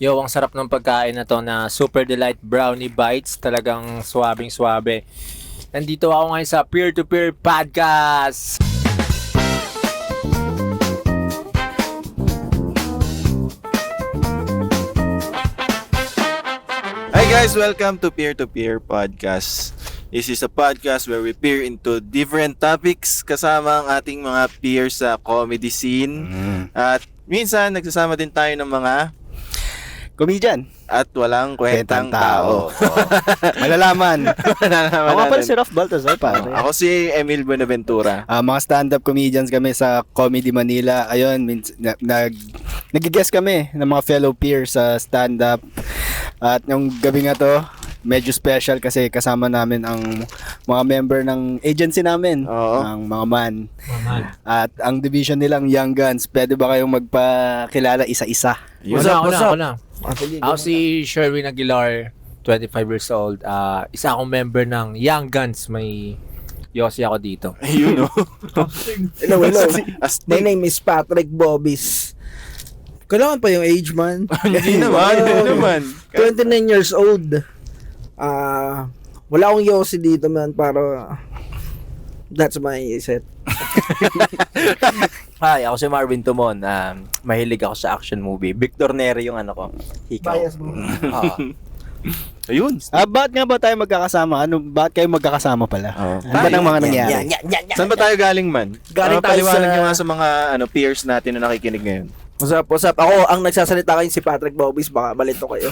Yo, ang sarap ng pagkain na to na Super Delight Brownie Bites. Talagang swabing-swabe. Nandito ako ngayon sa Peer to Peer Podcast. Hi guys, welcome to Peer Podcast. This is a podcast where we peer into different topics kasama ang ating mga peers sa comedy scene. At minsan nagsasama din tayo ng mga Comedian at walang kwentang tao. Malalaman. Nalalaman Ako pala natin. si Ralph Baltazar, pare. Ako si Emil Buenaventura. Mga stand-up comedians kami sa Comedy Manila. Ayun, nag-guest kami ng mga fellow peers sa stand-up. At yung gabi nga to, medyo special kasi kasama namin ang mga member ng agency namin, Oo. ang mga man. At ang division nilang Young Guns. Pwede ba kayong magpakilala isa-isa? Ako na. Ako si Sherwin Aguilar, 25 years old. Isa akong member ng Young Guns. May Yossi ako dito. Ayun o. Hello. Astig. My name is Patrick Bobis. Kailangan pa yung age, man. Hindi naman. 29 years old. Wala akong Yossi dito, man, para that's my set. Hi, ako si Marvin Tumon. Mahilig ako sa action movie. Victor Neri yung ano ko. Hikaw. Bias mo. Ayun. Bakit nga ba tayo magkakasama? Bakit kayo magkakasama pala? Oo. Ano ba ng mga nangyari? Saan ba tayo galing man? Galing tayo paliwanag sa- nyo nga sa mga peers natin na nakikinig ngayon. What's up? Ako, ang nagsasalita kayo si Patrick Bobis, baka balito kayo.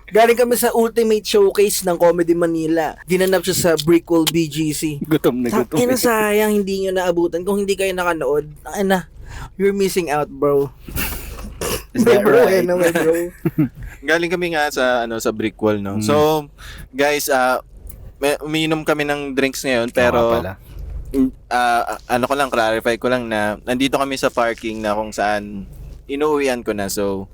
Galing kami sa Ultimate Showcase ng Comedy Manila. Ginanap siya sa Brickell BGC. Gutom na gutom. Ina, sayang hindi nyo naabutan. Kung hindi kayo nakanood, you're missing out, bro. Is that bro, right? bro. Galing kami nga sa brick wall, no. So, guys, umiinom kami ng drinks ngayon pero ano ko lang, clarify ko lang na nandito kami sa parking na kung saan inuuwian ko na. So,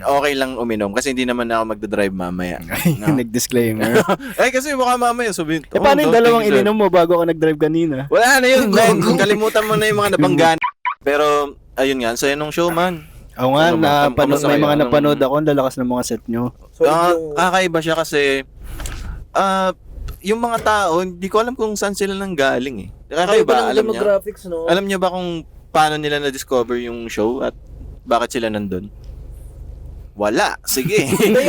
okay lang uminom kasi hindi naman ako magdadrive mamaya. No? Nag-disclaimer. Kasi baka mamaya sabihin, Paano yung don't dalawang take it. ininom mo bago ka nag-drive kanina? Wala na yun, man. Kalimutan mo na yung mga nabanggan. Pero, ayun nga, saya nung show, man. Oo nga, Ano ba? Kamusta may kayo? mga Anong- napanood ako, ang lalakas ng mga set nyo. So, yung- Kakaiba siya kasi yung mga tao, hindi ko alam kung saan sila nang galing eh. Kakaiba, alam niya? demographics, no? Alam niyo ba kung paano nila na-discover yung show at bakit sila nandun? Wala. Sige. Hindi,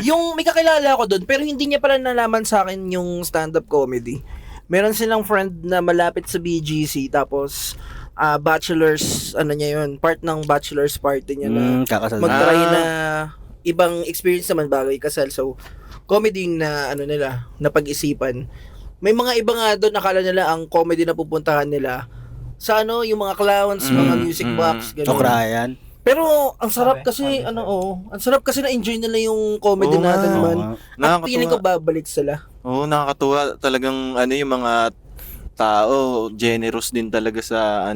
yung may kakilala ako doon, pero hindi niya pala nalaman sa akin yung stand-up comedy. Meron silang friend na malapit sa BGC, tapos bachelor's, niya yun, part ng bachelor's party niya na Kakasal. mag-try na ibang experience naman bago ikasal. So, comedy na nila, na pag-isipan. May mga iba nga doon, nakala nila ang comedy na pupuntahan nila sa yung mga clowns, mga music box, O gano'n. Ryan. Pero ang sarap kasi ang sarap kasi na-enjoy nila yung comedy Oo natin, nga. man. At Nakakatuwa. feeling ko babalik sila. Oo, nakakatuwa. Talagang yung mga tao, generous din talaga sa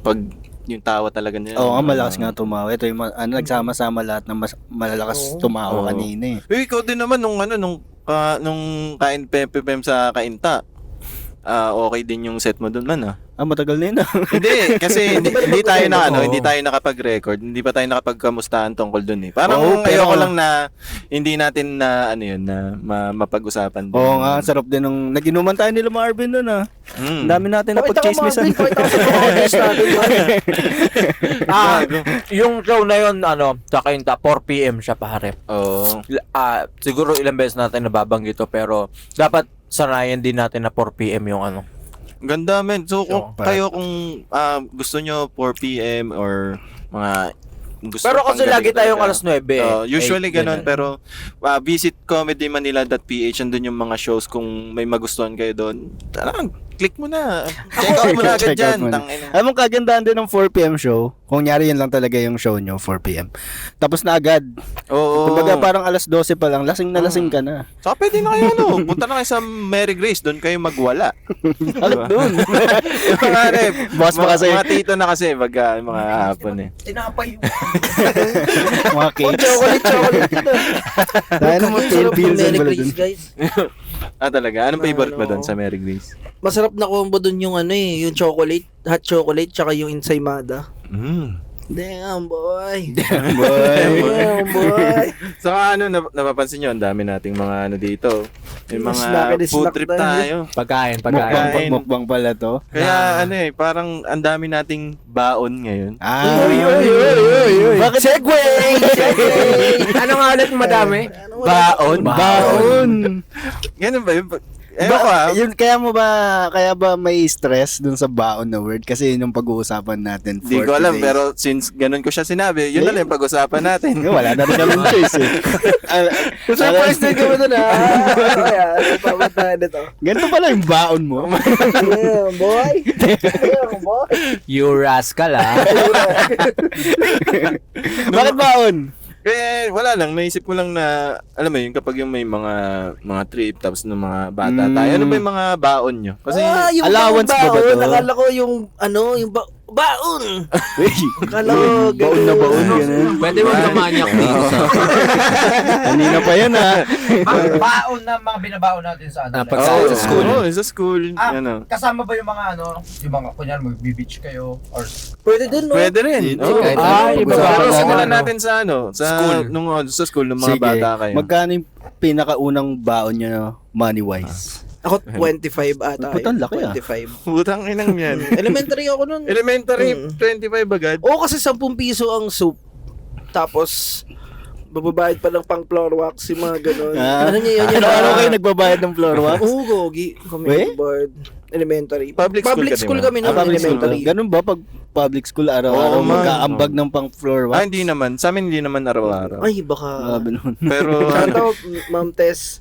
pag yung tawa talaga nila. Oo nga, malakas nga tumawa. Ito yung nagsama-sama lahat ng malalakas tumawa Oo. kanina eh. Ikaw din naman nung kain pempem sa Kainta. Okay din yung set mo doon man Matagal na yun Hindi, kasi hindi tayo nakapag-record, hindi pa tayo nakapagkamustahan tungkol doon eh. Parang Oo, pero- ayoko lang na hindi natin na mapag-usapan din. Oo nga, sarap din nung naginuman tayo nila Marvin doon Ang dami natin na Pakita ko, pag-chismisan. Marvin, pakita ko sa mga audience natin, man. Yung show na yun, kakainta, 4 p.m. siya, pare. Oo. Siguro ilang beses natin nababanggit ito, pero dapat sanayan din natin na 4 p.m. yung Ganda men. So kung Sure. kayo kung gusto nyo 4 p.m. or mga gusto Pero kasi panggabi lagi tayong talaga. alas 9. Usually 8, ganun, pero visit comedymanila.ph, andun yung mga shows kung may magustuhan kayo doon. Click mo na. Check out mo na agad Check out dyan. mo na. Tangina. Alam mo, kagandahan din ng 4 p.m. show. Kung nyari yun lang talaga yung show nyo, 4 p.m. Tapos na agad. Oo. Kumbaga parang alas 12 pa lang, lasing na lasing ka na. Saka pwede na kayo punta na kayo sa Mary Grace, doon kayo magwala. Alam doon. Yung mga Boss pa kasi. Mga tito na kasi pagka mga hapon eh. Tinapay yung Mga cakes. chocolate. Tayo mo, tail pills ang Mary bala Grace, dun. guys. Talaga? Anong favorite mo Ano? doon sa Mary Grace? Masarap na combo dun yung yung chocolate, hot chocolate, tsaka yung ensaymada. Damn, boy. Boy. Damn, boy. So ano, napapansin nyo, ang dami nating mga ano dito. May Mas mga lucky food snack trip tayo. tayo. Pagkain. Mukbang. Mukbang pala to. Kaya ano parang ang dami nating baon ngayon. Ah. Bakit? Segway! Ano nga ulit madami? Baon? Baon. Ganun ba yun? Ewan ko Yun, kaya ba may stress dun sa baon na word? Kasi yun yung pag-uusapan natin for Hindi ko alam, today. pero since ganun ko siya sinabi, yun na lang yung pag-usapan natin. Wala na rin kami choice eh. Surprise din kami doon ha. Ayan, papuntahan nito. Ganito pala yung baon mo. Damn, boy. Damn, boy. You rascal Bakit baon? Kaya wala lang, naisip ko lang na, alam mo yun, kapag yung may mga trip, tapos ng mga bata tayo, ano ba yung mga baon nyo? Kasi, Yung allowance ba baon, to? Nakala ko yung, baon. Akala ko, Baon na baon. Ganun. Pwede mo gamanyak dito sa... Kanina pa yan ha. Baon na mga binabaon natin sa ano. Pagkain sa school. Oo, sa school. Ano. Kasama ba yung mga ano, yung mga kunyari mag-beach kayo or Pwede din, no? Pwede rin. Sige, kahit Ay, ano, iba pag-usapan Pero natin. simulan natin sa ano, sa school, nung mga Sige. bata kayo. Magkano yung pinakaunang baon nyo money-wise? Ako 25 ata. Putang laki, 25. Putang inang yan. Elementary ako nun. Elementary, Mm. 25 agad. Oo, kasi 10 piso ang soup. Tapos, bababayad pa lang pang floor wax, yung mga ganun. Ano niya yun? Ano kayo nagbabayad ng floor wax? Oo, gogi. Kami Eh? nagbabayad. Elementary. Public school ka, school di ba? kami nung Public school. elementary. Ganun ba pag public school araw-araw Oo, man. magkaambag ng pang floor wax? Hindi naman. Sa amin hindi naman araw-araw. Ay, baka... Grabe nun. Pero, Shoutout, Ma'am Tess.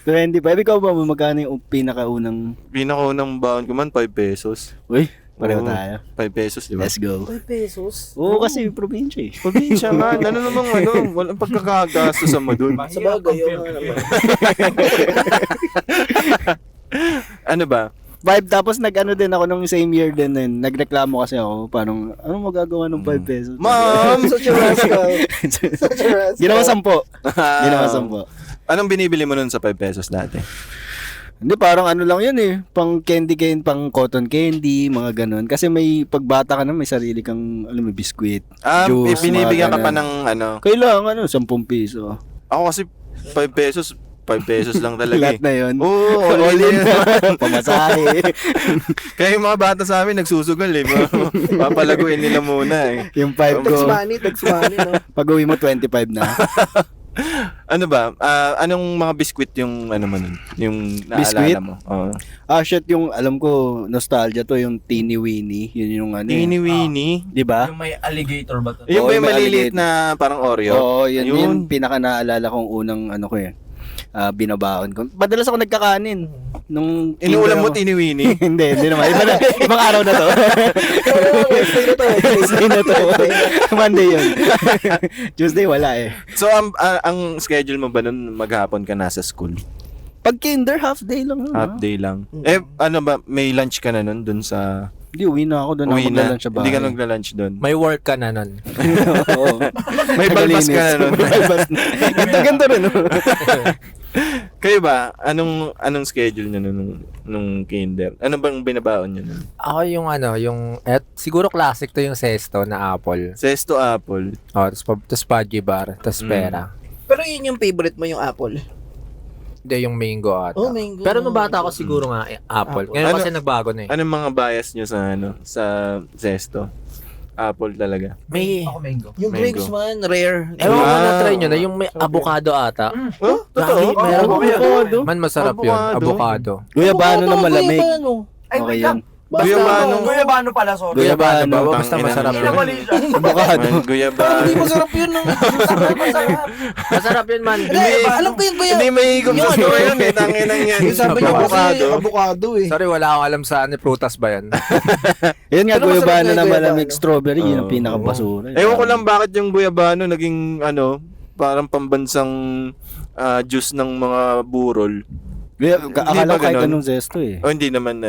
25. Ikaw ba magkano yung pinakaunang... pinakaunang baon ko man, 5 pesos. Uy, pareho Oo. tayo. 5 pesos, di ba? Let's go. 5 pesos. Oo, kasi probinsya eh. Probinsya man. Ano namang walang pagkakagastos mo dun. Sa bagay, yun nga naman. Ano ba? 5 tapos nag-ano din ako nung same year din. Nagreklamo kasi ako. Parang, ano magagawa ng 5 pesos? Ma'am! Such a rascal. Such a rascal. Ginawa 10. Ginawa 10. Anong binibili mo nun sa 5 pesos dati? Hindi, parang ano lang yun eh. Pang candy cane, pang cotton candy, mga ganun. Kasi may pagbata ka na, may sarili kang, alam mo, biskwit. Juice, Binibigyan mga ka pa ganun. ng ano? Kailangan, 10 piso. Ako kasi 5 pesos, 5 pesos lang talaga Lahat eh. na yun. Oo, all All in in. na. Pamasahe. Kaya yung mga bata sa amin nagsusugal eh. Papalaguin nila muna eh. Yung 5 Tax ko, money, no? pag uwi mo 25 na. Ano ba? Anong mga biskwit yung ano mo nun? Yung naalala Biskwit? mo? Oo. Shit, yung alam ko, nostalgia to, yung Teeny Weeny. Yun yung ano. Teeny Weeny. Di ba? yung may alligator ba to? Yung ba yung may maliliit alligator. na parang Oreo? Oo, yun pinaka naalala kong unang ano ko eh. Binabaon ko. Madalas ako nagkakanin. Nung Inuulam mo kinder ako. Teeny Weeny? Hindi naman. Ibang araw na to. Wednesday na to. Tuesday na to. Monday yun. Tuesday wala eh. So, ang schedule mo ba nun maghapon ka nasa school? Pag kinder, half day lang. Half day lang. Eh, ano ba? May lunch ka na nun dun sa... Hindi, uwi na ako doon. Ako Uwi na. maglalan sa bahay. Hindi ka nagla-lunch dun. May work ka na nun. Oo. May balbas ka na nun. May balbas na. Ganto rin. No? Kayo ba? Anong schedule nyo nung kinder? Ano bang binabaon nyo nun? Ako yung siguro classic to yung sesto na apple. Sesto apple. Oh, tapos Pudgy Bar, tapos pera. Pero yun yung favorite mo, yung apple. Hindi, yung mango ata. Oh, mango. Pero nung bata ako siguro nga, apple. Apple. Ngayon Ano- kasi nagbago na eh. Anong mga bias nyo sa sesto? Apple talaga. May, Ako mango. Yung Mango. grapes man, rare. ewan ko Ah. na-try nyo na, yung may avocado ata. Oh, totoo? Gagi, meron Oh, avocado. Man, masarap yun. Avocado. Avocado. Guyabano na malamig. Guyabano. Okay yun. Guyabano. Guyabano pala, sorry. Guyabano. Guyabano. Basta Tangina masarap niya. yun. Mali siya. Avocado. Guyabano. Hindi masarap yun. No? Masarap. Masarap yun, man. Hindi, alam ko yung Hindi may higop sa Yung store ano? yun eh. Tanginang yan. Yung sabi niyo kasi Avocado. avocado eh. Sorry, wala akong alam sa ano, prutas ba yan? Yun nga, Pero masarap guyabano na na yung malamig. guyabano. Strawberry, yun ang Oo. pinakabasura. Ewan ko lang bakit yung guyabano naging parang pambansang juice ng mga burol. Akala ko ba kahit ganun? anong zesto eh. O hindi naman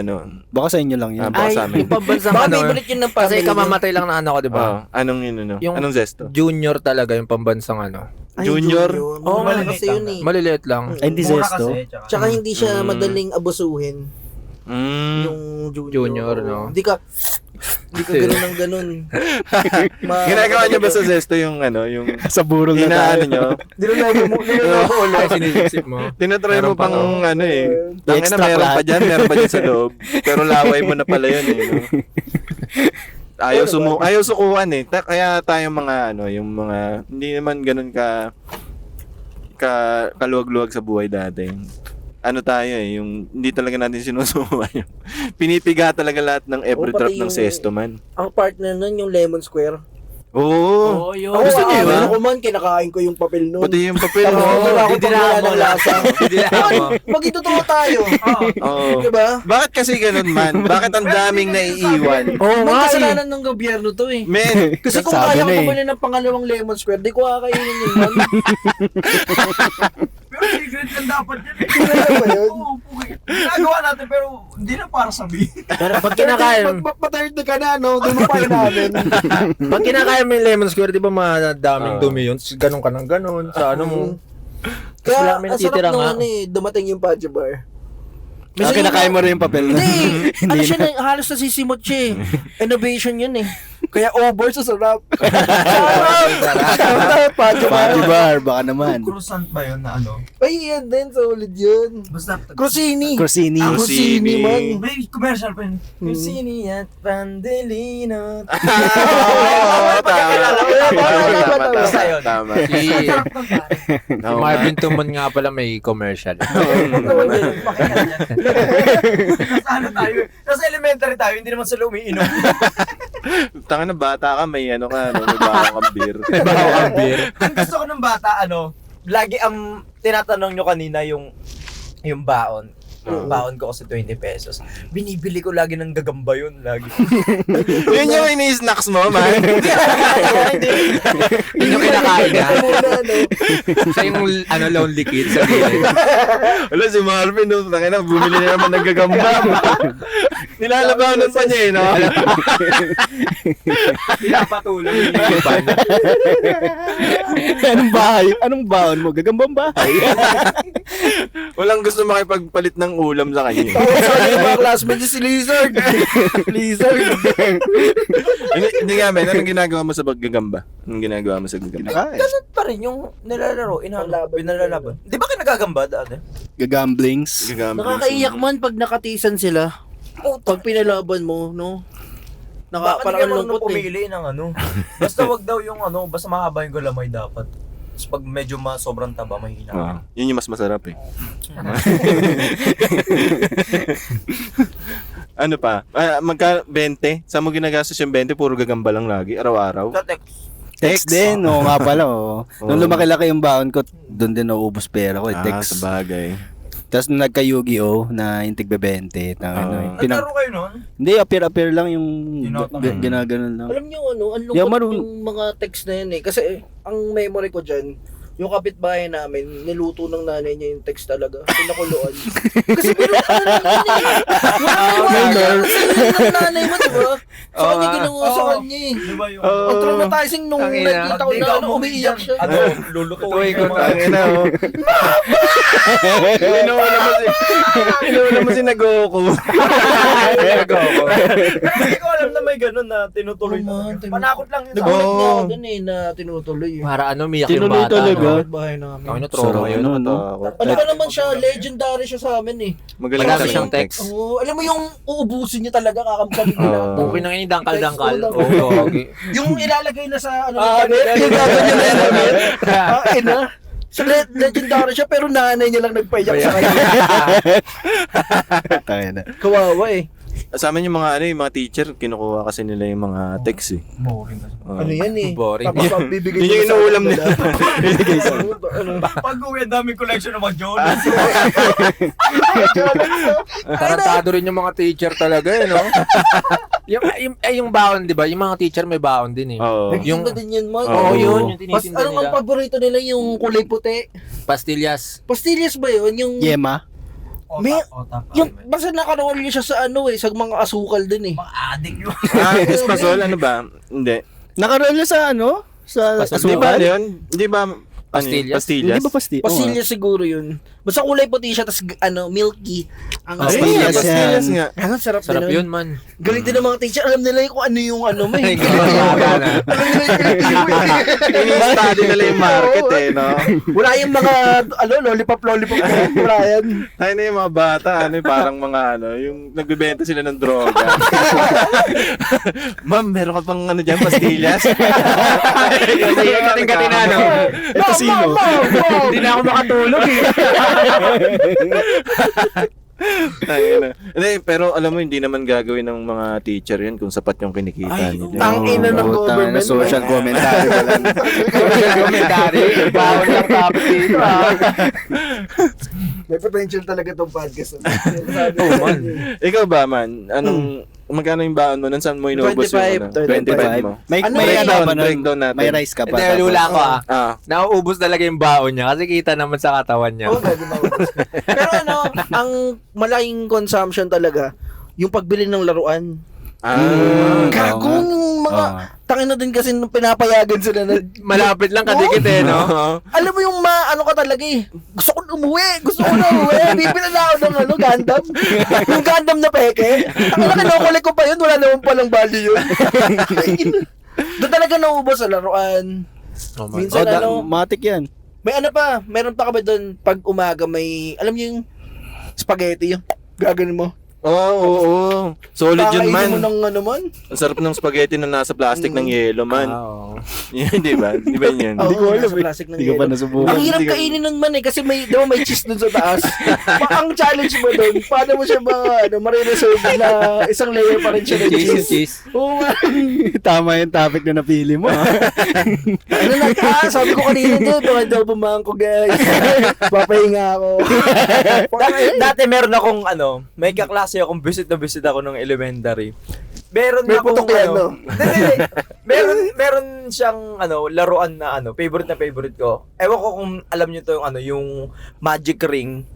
Baka sa inyo lang yun. Baka sa amin. yung pambansang Baka ano. favorite yun ng Kasi family. kamamatay lang na ano ko, di ba? Anong yun ano? Yung- Anong zesto? Junior talaga yung pambansang ano. Ay, Junior? Oo, Maliliit kasi yun eh. Maliliit lang. Ay, hindi Mura zesto. kasi, tsaka- Tsaka hindi siya madaling abusuhin. Mm. Yung junior. Junior, no? Hindi ka, Hindi ka ganun ng ganun. Ginagawa niyo ba sa zesto yung ano, yung Sa burol na inaano tayo. nyo? Niloloko mo Ay, sinisip mo. Tinatry mo Meron pa, pang ano eh. Tangina, Extra meron lahat. pa dyan sa loob. Pero laway mo na pala yun eh. No? Ayaw sukuan eh. Kaya tayong mga ano, yung mga hindi naman ganun kaluwag-luwag sa buhay dati. Ano tayo eh, yung hindi talaga natin sinusubukan yung pinipiga talaga lahat ng every pati drop ng yung- sesto man. Ang partner nun, yung Lemon Square. Oo. Oo, yun. Ako, Gusto niyo yun? ako man, kinakain ko yung papel nun. Pati yung papel. Tapos, Oo. wala akong Didinahan pagwala mo ng lang. lasa. Didinahan mo. Magitutuwa tayo. Oo. Diba? Bakit kasi ganun man? Bakit ang daming naiiwan? Oo May nga eh. kasalanan ng gobyerno to eh. Men, Kasi kung Sabi kaya ko na eh. bumili ng pangalawang Lemon Square, di ko kakainin yun man. Pero secret lang dapat yan eh. Ano ba yun? Oo, okay. Ginagawa natin pero hindi na para sabihin. Pero pag kinakain, Pag-tired ka na, no? Doon mo pa namin. pag kinakain mo yung lemon square, di ba madaming dumi yun? Ganun ka ng ganun, sa ano mo. Tapos wala Kaya, kami ang sarap natitira nga. naman eh, dumating yung Paja Bar. Okay, kinakain mo rin yung papel. Hindi, ano siya na, halos nasisimot siya eh. Innovation yun eh. Kaya over sa sarap. Sarap, Paja Bar. Party bar, baka naman. Croissant ba yun na ano? Ay, yan din, solid yun. Basta Crostini. Corsini. Ah, Crostini man. may commercial pa yun. Kusini at Pandelino. Tama. Si Oo nga. Marvin Tumon nga pala may commercial. Nasa ano tayo? Nasa elementary tayo, hindi naman sila umiinom. Tanga na bata ka, may ano ka, may bawa kang beer. Bawa kang beer. Ang gusto ko ng bata, ano, lagi ang tinatanong nyo kanina yung baon. Baon ko kasi 20 pesos. Binibili ko lagi ng gagamba yun, lagi. Yun yung ini-snacks mo, man. Yun yung kinakain niya. Muna, no? Siya yung lonely kid sa gilid. Wala si Marvin, no, tanga na, bumili na naman ng gagamba. Nilalabanan pa niya eh, no? Pinapatuloy. Anong bahay? Anong baon mo? Gagambang bahay. Walang gusto makipagpalit ng ulam sa kanya. Tapos sa yung mga classmates si Lizard. Lizard. Hindi nga, men, anong ginagawa mo sa paggagamba? Anong ginagawa mo sa gagamba? Kinakain. Ganun pa rin yung nilalaro, pinalalaban. Di ba kayo nagagamba dati? Gagamblings. Gagamba. Nakakaiyak man pag nakatisan sila. Pag pinalaban mo, no? Bakit Parang ka ang marunong lungkot eh. pumili ng ano? Basta wag daw yung ano, basta mahaba yung galamay dapat. Tapos pag medyo sobrang taba, mahina. Ah, yun yung mas masarap eh. Ano pa? 20? Saan mo ginagastos yung 20? Puro gagamba lang lagi, araw-araw. Sa text. Text din, oo nga pala. Oh. Nung Oo. lumaki-laki yung baon ko, doon din nauubos pera ko. Ah, Text. sa bagay. Tapos nung nagka-Yu-Gi-Oh! Na yung tigbe-20. Naglaro kayo nun? Hindi, appear lang yung Tinatang. ginaganon lang. Alam niyo ano, ang Di ako lungkot marunong. yung mga text na yun eh. Kasi ang memory ko dyan, yung kapitbahay namin, niluto ng nanay niya yung text talaga. Pinakuluan. Kasi pinakuluan ng nanay mo, diba? Sa kanya ginawa sa kanya eh. Di ba yung... Ang traumatizing nung Tangina. nakita ko na ano, umiiyak siya. Ano, lulutuin ko mga... Tangina, oh. Inuuna mo si Nagoku. Hindi ko alam na may ganun na tinutuloy Oo, na. Panakot lang yun sa Nagulat Oo. niya ako dun eh, na tinutuloy eh. Para ano, umiyak yung Tinuloy bata. talaga. No? Kapitbahay namin. Ang trauma yun. Ano ba naman siya, legendary siya sa amin eh. Magaling Marami talaga siyang yung text. Oo, alam mo yung uubusin niya talaga kakamkamig nila. Okay nang ini dangkal-dangkal. Text ko Oo, okay. Yung ilalagay na sa ano, net. yung gagawin niya na net. Ina. So legendary siya pero nanay niya lang nagpaiyak sa kanya. Tangina. Kawawa eh. Sa amin yung mga ano, yung mga teacher, kinukuha kasi nila yung mga text eh. Boring kasi. Ano yan eh. Boring. Tapos bibigay Yun yung niya sa inuulam kanila. Ano? Pag uwi, daming collection ng mga Jonas. Tarantado rin yung mga teacher talaga eh, no? yung baon, di ba? Yung mga teacher may baon din eh. Oo. Yung- Nagtitinda din yan man. Oo, yun, yung Pas, tinitinda anong ang nila. paborito nila yung kulay puti? Pastillas. Pastillas ba yun? Yung, Yema. May- Otap. yung basta nakaroon niya siya sa ano eh, sa mga asukal din eh. Mga addict yun. Espasol, ano ba? Hindi. Nakaroon niya sa ano? Sa Pasok. Di ba asukal? yun? Di ba Pastillas? Pastillas? Hindi ba pastillas? Pasilya siguro yun. Basta kulay puti siya, tapos milky. Ang Ay, Pastillas, pastillas yan. nga. Ang sarap, Sarap din yun, man. Galing din ng mga teacher. Alam nila kung ano yung ano mo. Ay, Eh. gumagawa na. Alam nila yung kilitibo eh. Ini-study nila yung market eh, no? Wala yung mga, lollipop. Wala yan. Ay na yung mga bata, parang mga yung nagbebenta sila ng droga. Ma'am, meron ka pang dyan, pastillas? Kating-kating na, no? Ito sino? Hindi na ako makatulog eh. Ay, hindi, pero alam mo, hindi naman gagawin ng mga teacher yan kung sapat yung kinikita nila. Tangina ng Oo, government. social commentary pa lang. Commentary. Bawal lang topic dito, May potential talaga tong podcast. Oh, man. Ikaw ba, man? Magkano yung baon mo? Saan mo inubos 25, yung 25 mo? May, Ano may yun? ano pa nun? Breakdown natin. May rice ka pa. Hindi, lula ko Ah, Nauubos talaga yung baon niya kasi kita naman sa katawan niya. Oo, gabi maubos. Pero ang malaking consumption talaga, yung pagbili ng laruan. Gago yung mga tangina din kasi nung pinapayagan sila na Malapit lang kadikit eh, no? alam mo yung ano ka talaga eh. Gusto ko na umuwi. Bibili na ako ng Gundam. Yung Gundam na peke. Ang kinukulik ko pa yun. Wala naman palang value yun. Doon talaga naubos sa laruan. Oh, man. Minsan Matik yan. may pa. Meron pa kami doon pag umaga may, alam niyo yung spaghetti yung gaganin mo. Oo. Solid yun, man. Kakainin mo ng man. Ang sarap ng spaghetti na nasa plastic ng yelo, man. Oo. Yun, di ba? Di ba yun? Hindi ko alam nasa eh. plastic ng Hindi ko pa yelo. nasubukan. Ang hirap kainin nun man eh kasi may, di ba may cheese dun sa taas. Ang challenge mo dun, paano mo siya marireserve na isang layer pa rin siya ng cheese. Cheese. Oo nga. Tama yung topic na napili mo. Sabi ko kanina din, baka daw bumangko guys. Papahinga ako. Dati meron akong may kaklase akong visit ako ng elementary. Meron May akong putok yan, no? Hindi. Meron siyang laruan na favorite ko. Ewan ko kung alam niyo to yung magic ring.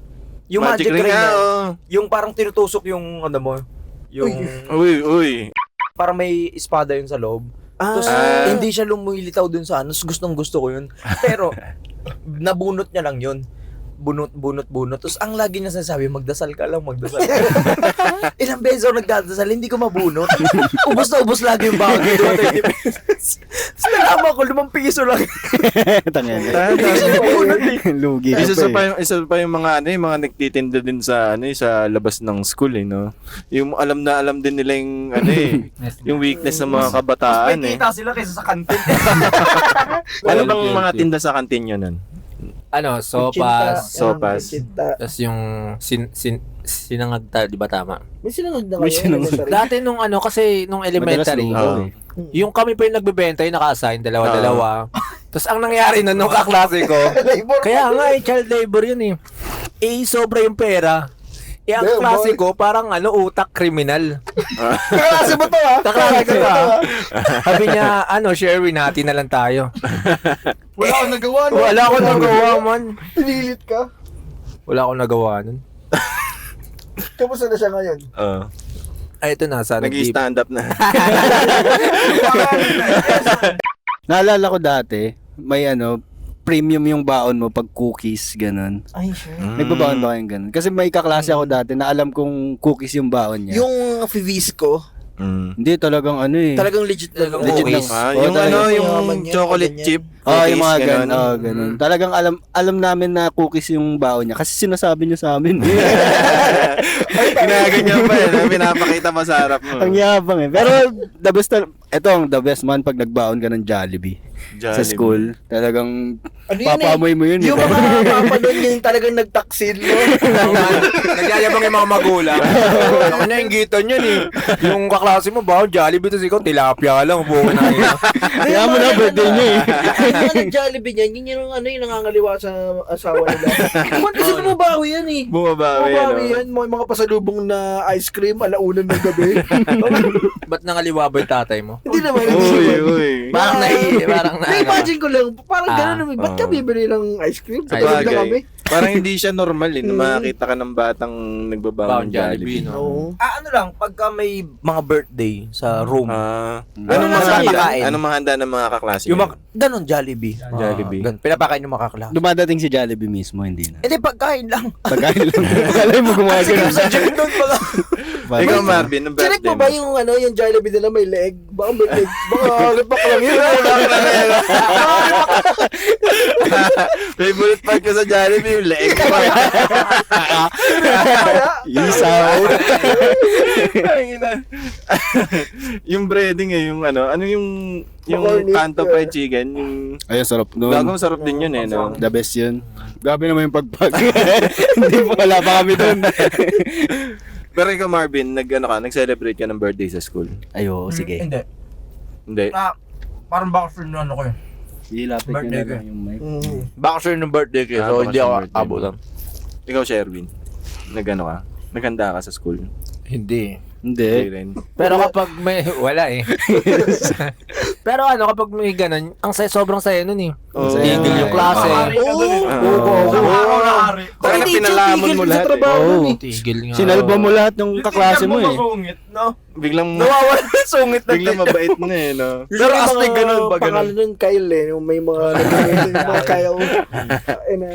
Yung magic, ring na, yung parang tinutusok yung mo, yung Uy. parang may espada yun sa loob. Tapos hindi siya lumilitaw dun sa gustong gusto ko yun. Pero nabunot niya lang yun. Bunot. Tapos ang lagi niya sinasabi, magdasal ka lang. Ilang beses ako nagdadasal, hindi ko mabunot. Ubus lagi yung bago doon. Tapos nalaman ko, 5 piso lang. Tangyan. Lugi. Isa pa yung mga yung mga nagtitinda din sa sa labas ng school no. Yung alam din nila yung yung weakness ng mga kabataan May kita sila kaysa sa kantin. Ano bang mga tinda sa kantin nyo nun? Sopas. Chinta. Tapos yung sinangag, di ba tama? May sinangag na May kayo. sinangag. elementary? Dati nung kasi nung elementary, Madalas yung kami pa yung nagbebenta, yung naka-assign, dalawa. Tapos ang nangyari nun nung kaklase ko, kaya nga child labor yun eh. Sobra yung pera. Ang Damn, klase boy. ko, parang utak kriminal. Kaklase mo to ha? Kaklase ko Sabi niya, Sherwin, hati na lang tayo. Wala akong nagawa no? Wala akong nagawa, man. Pinilit ka. Wala akong nagawa nun. Kamusta na siya ngayon? Ay, ito na, sana. Nag-stand up na. Naalala ko dati, may premium yung baon mo pag cookies, ganun. Ay, sure. Nagbabaon ba kayong ganun? Kasi may kaklase ako dati na alam kong cookies yung baon niya. Yung Fivisco, Hindi, talagang talagang legit na Legit cookies. Yung talaga. yung chocolate Ganyan. chip. Yung mga cookies, ganun. Ganun. Talagang alam namin na cookies yung baon niya. Kasi sinasabi niyo sa amin. Ginaganyan pa pinapakita mo sa harap mo. Ang yabang eh. Pero the best man pag nagbaon ka ng Jollibee. Sa Jollibee. school. Talagang Ano yun papaamoy mo yun. Yung mga papa doon yung talagang nagtaksil mo. Nagyayabang yung mga magulang. Ako na yung giton yun eh. Yung kaklase mo, ba, Jollibee to ikaw, tilapia lang, buka na yun. Kaya mo na birthday niya eh. Yung mga nag-Jollibee niyan, yun yung yung nangangaliwa sa asawa nila. Kung kasi bumabawi yan eh. Bumabawi yan. Mga pasalubong na ice cream, alauna ng gabi. Ba't nangaliwa ba yung tatay mo? Hindi naman. Uy. Parang parang Na-imagine ko lang, parang gano'n naman. Ba't Ba't ka bibili ng ice cream? Sa Ay, tulog na bagay. kami. Parang hindi siya normal na makakita ka ng batang nagbabaon ng Jollibee. no? Oo. Ano lang, pagka may mga birthday sa room, Anong mga nasa handa? pakain? Anong mga handa ng mga kaklase? yung niyo? ganun, Jollibee. Jollibee. Ganun, pinapakain yung mga kakla. Dumadating si Jollibee mismo, hindi na. Hindi, pagkain lang. Pagkain lang. Alam mo gumagano. Sa gym doon pala. Ikaw, Marvin, ng Chinek birthday mo ba yung yung Jollibee nila may leg? Baka may leg. Baka ripak lang yun. Favorite part ko sa Jollibee, yung leeg pa. Isaw. Yung breading yung yung Makornit. kanto fried chicken, yung Ayun, sarap nun. gagawin sarap din yun no. The best yun. Grabe naman yung pagpag. Hindi pa, wala pa kami dun. Pero ikaw, Marvin, nag-celebrate ka ng birthday sa school? Ayo, sige. Hindi. Hindi. Parang bakasyon na ano ko eh. Ilapit nyo Birthday na lang yung mic. Bakasyon ng birthday ko, Ah, so hindi ako bakasyon birthday mo. abutan. Ikaw, Sherwin, ka? Naghanda ka sa school? Hindi. Hindi Hindi. rin. Pero kapag may... Wala eh. Pero kapag may ganun, sobrang saya nun eh. Oh. Tigil yung klase. Baka na pinalamon mo lahat eh. Oo. Tigil nga. Sinalba mo lahat ng kaklase mo eh. no? Biglang Nawawala yung sungit na biglang mabait na eh, no? Pero astig ganun ba ganun? Pangalan nun, Kyle eh. Yung may mga yung mga Kyle.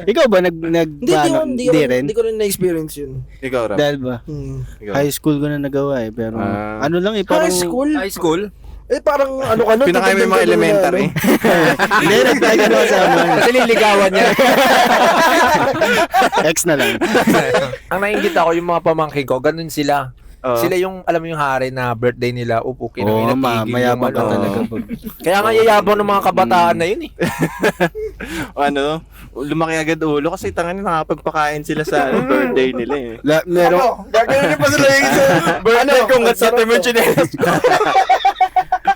Ikaw ba Hindi rin? ko rin na-experience yun. Ikaw, Rap. Dahil ba? Ikaw. High school ko na nagawa eh. Pero Ah. ano lang eh. Parang, High school? High school? Eh parang ano ka nun? Pinakain mo yung mga elementary. Hindi, nagtaga na sa amin. Kasi liligawan niya. Ex na lang. Ang nainggit ako, yung mga pamangkin ko, ganun sila. Oo. Sila yung, alam mo yung hari na birthday nila, upukin Oo, ng inatigil mayabang ka ano. talaga. Kaya nga yayabang ng mga kabataan na yun eh. Lumaki agad ulo kasi tangan nakapagpakain sila sa birthday nila eh. Meron, Gagawin pa sila yung isa. Birthday kong sa Timenchinelas.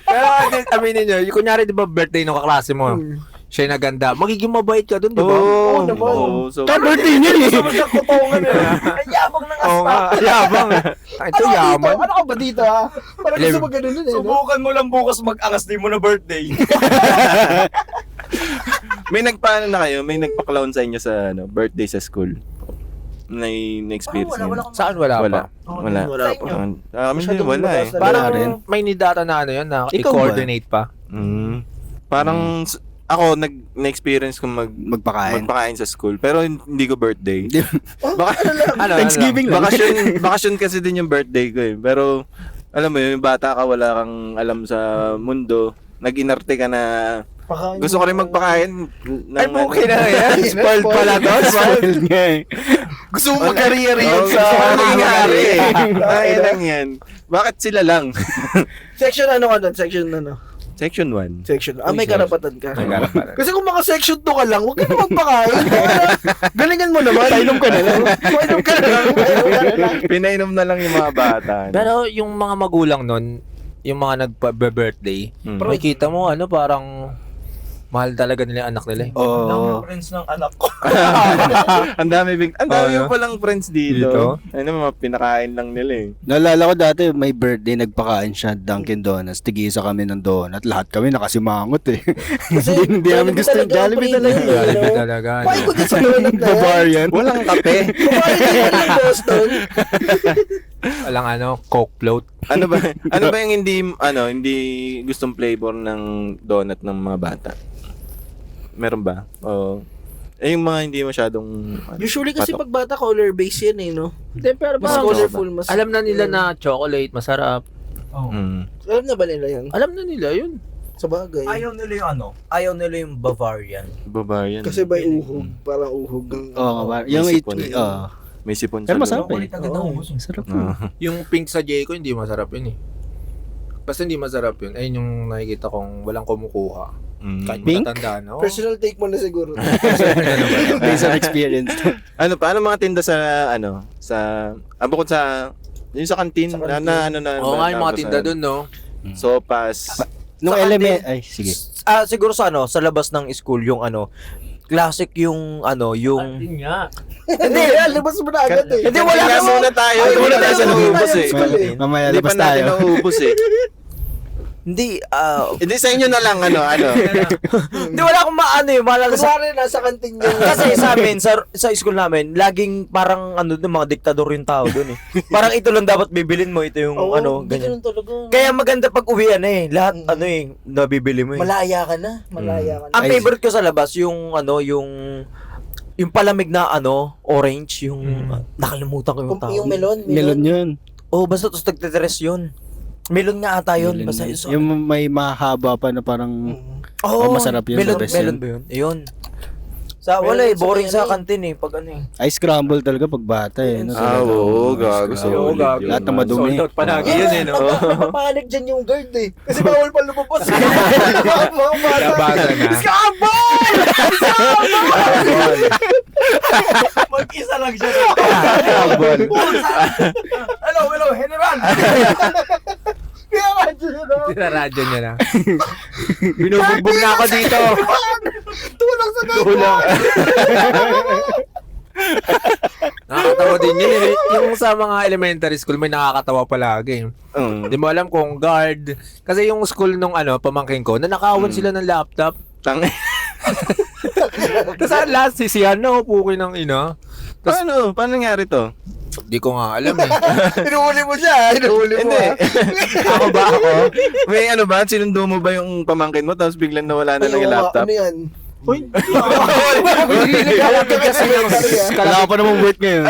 Pero aminin nyo, yung kunyari di ba birthday ng kaklase mo, siya yung naganda, magiging mabait ka dun, di ba? Oo, naman. oo. So, birthday niya eh. Ang yabang ng Oo nga, yabang. Ito yaman. Ano ka ba dito ha? Parang gusto mo ganun nun eh. no? Subukan mo lang bukas mag-angas din mo na birthday. may nagpaano na kayo? May nagpa-clown sa inyo sa birthday sa school? Na-experience niyo? Saan wala Wala. pa? Wala. Wala pa. Kami din wala eh. Wala Parang rin. may nidata na ano yun, na Ikaw ba? i-coordinate pa. Parang ako na-experience ko Magpakain. magpakain sa school pero hindi ko birthday. Baka Thanksgiving lang. bakasyon kasi din yung birthday ko eh. Pero alam mo yung bata ka wala kang alam sa mundo, nag-inarte ka na Pakain gusto ko rin magpakain. Ay, okay na yan. Spoiled pala doon. Spoiled nga eh. Gusto mo mag-career Oh, sa nangyari. Ay lang yan. Bakit sila lang? Section ano ka doon? Section ano? Section 1. Section. May karapatan ka. May karapatan. Kasi kung mga section 2 ka lang, huwag ka na magpakain. Galingan mo naman. Painom ka na lang. Painom ka na lang. Pinainom na lang yung mga bata. Pero yung mga magulang nun, yung mga nagpa-birthday, makikita mo parang mahal talaga nila yung anak nila eh. Oo. friends ng anak ko. Ang dami Oh, pa lang friends dito. Dito? Ano mga pinakain lang nila eh. Naalala ko dati, may birthday, nagpakain siya, Dunkin Donuts. Tigisa kami ng donut. Lahat kami nakasimangot eh. Hindi namin gusto yung Jollibee talaga. Jollibee talaga. Why ko din sa donut na yan? Bavarian. Walang kape. Kumain din ng Boston. Walang Coke float. ano ba yung hindi gustong flavor ng donut ng mga bata? Meron ba? O yung mga hindi masyadong Usually kasi patok. pag bata, color-based yan eh, no? Hindi, pero Mas parang colorful, mas... alam na nila na chocolate, masarap. Alam na ba nila yan? Alam na nila yun. Sa bagay. Ayaw nila yung ayaw nila yung Bavarian. Bavarian. Kasi ba uhog? Parang uhog ng... Oo nga ba? Yung May it, sipon. May sipon Pero sa masarap loob. eh. Sarap. Yung pink sa Jayco, hindi masarap yun eh. Basta hindi masarap yun. Ayun yung nakikita kong walang kumukuha. Kahit Pink? matatanda na. Personal take mo na siguro. Based on experience. Paano mga tinda sa sa bukod sa yung sa kantin Sa na kantin. Oo nga, yung mga tapos, tinda dun, no? Sopas. Nung Sa element, ay sige. Siguro sa labas ng school yung classic yung yung Hindi, labas mo na agad eh. Hindi wala muna tayo. Hindi muna tayo sa naubos eh. Mamaya Hindi labas pa natin tayo. naubos eh. Hindi, Hindi sa inyo na lang, ano. hindi wala akong maalala sa... Kunwari, nasa kantin yung... Kasi sa amin, sa school namin, laging parang mga diktador yung tao doon eh. Parang ito lang dapat bibilin mo, ito yung ganyan. Kaya maganda pag uwian lahat nabibili mo eh. Malaya ka na. Malaya ka na. Ang favorite ko sa labas, yung palamig na orange, yung nakalimutan ko yung tao. Yung melon. Melon yun. Oh, basta tapos nagteteres yun. Melon nga ata yun. Melon Basta yun. iso. Yung may mahaba pa na parang masarap yun. Melon, the best melon yun. ba yun? Ayun. Sa Melon wala eh, sa boring may sa ano kantin eh, pag ano eh. Ice scramble talaga pag bata eh. No? Oo, gago. Scramble. Solid yun, Lahat ng man. madumi. Sold out palagi yun eh, no? Napapanik dyan yung guard eh. Kasi bawal pa lumabas. Mga bata. Labasan na. Mag-isa lang siya. Hello, General! Kaya nga dyan yun. Tinaradyo niya na. Binubugbog na ako dito. Tulong sa Tulong. Nakakatawa din yun eh. Yung sa mga elementary school may nakakatawa palagi. Di mo alam kung guard. Kasi yung school nung pamangkin ko, nanakawan sila ng laptop. Tang... Tapos ang last sisihan na upukin ng ina. Paano nangyari to? Di ko nga alam eh. Inuuli mo siya. Inuuli mo. Hindi. Ako ba ako? May ba? Sinundo mo ba yung pamangkin mo tapos biglang nawala na lang yung laptop? Ano yan? Kalapit kasi yung Kala ko pa namang wait ngayon.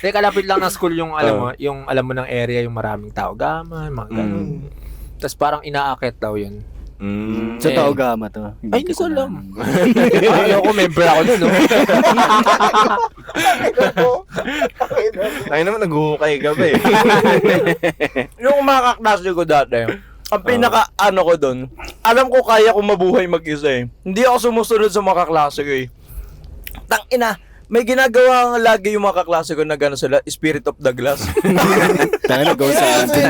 kalapit lang ng school yung alam mo ng area yung maraming tao gaman, mga ganun. Tapos parang inaakit daw yun. Sa tao gama to. Ay, hindi ko alam. Ayaw ko, member ako nun, no? Ay naman, naghuhukay ka ba eh. Yung mga kaklase ko dati, ang pinaka ko doon, alam ko kaya kong mabuhay mag-isa eh. Hindi ako sumusunod sa mga kaklase ko eh. Tangina, may ginagawa lagi yung mga kaklase ko na gano'n sila, Spirit of the Glass. Tanga na, go sa atin.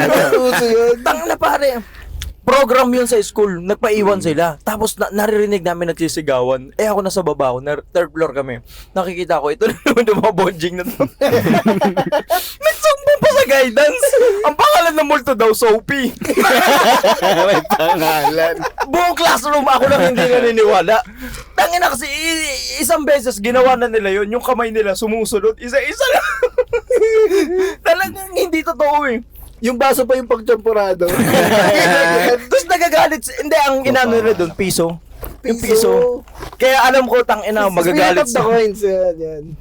Tangina pare, program yun sa school, nagpaiwan sila. Tapos naririnig namin nagsisigawan. Ako nasa baba ako, third floor kami. Nakikita ko, ito na naman yung mga bonjing na to. Nagsumbong pa sa guidance. Ang pangalan ng multo daw, Soapy. May pangalan. Buong classroom, ako lang hindi naniniwala. Tangina kasi, isang beses ginawa na nila yun. Yung kamay nila sumusunod, isa-isa lang. Talagang hindi totoo eh. Yung baso pa yung pagtsampurado. Tapos nagagalit, hindi, ang inano nila doon, piso. Yung piso. Kaya alam ko, tangina, magagalit Spirit of the coins. Yan.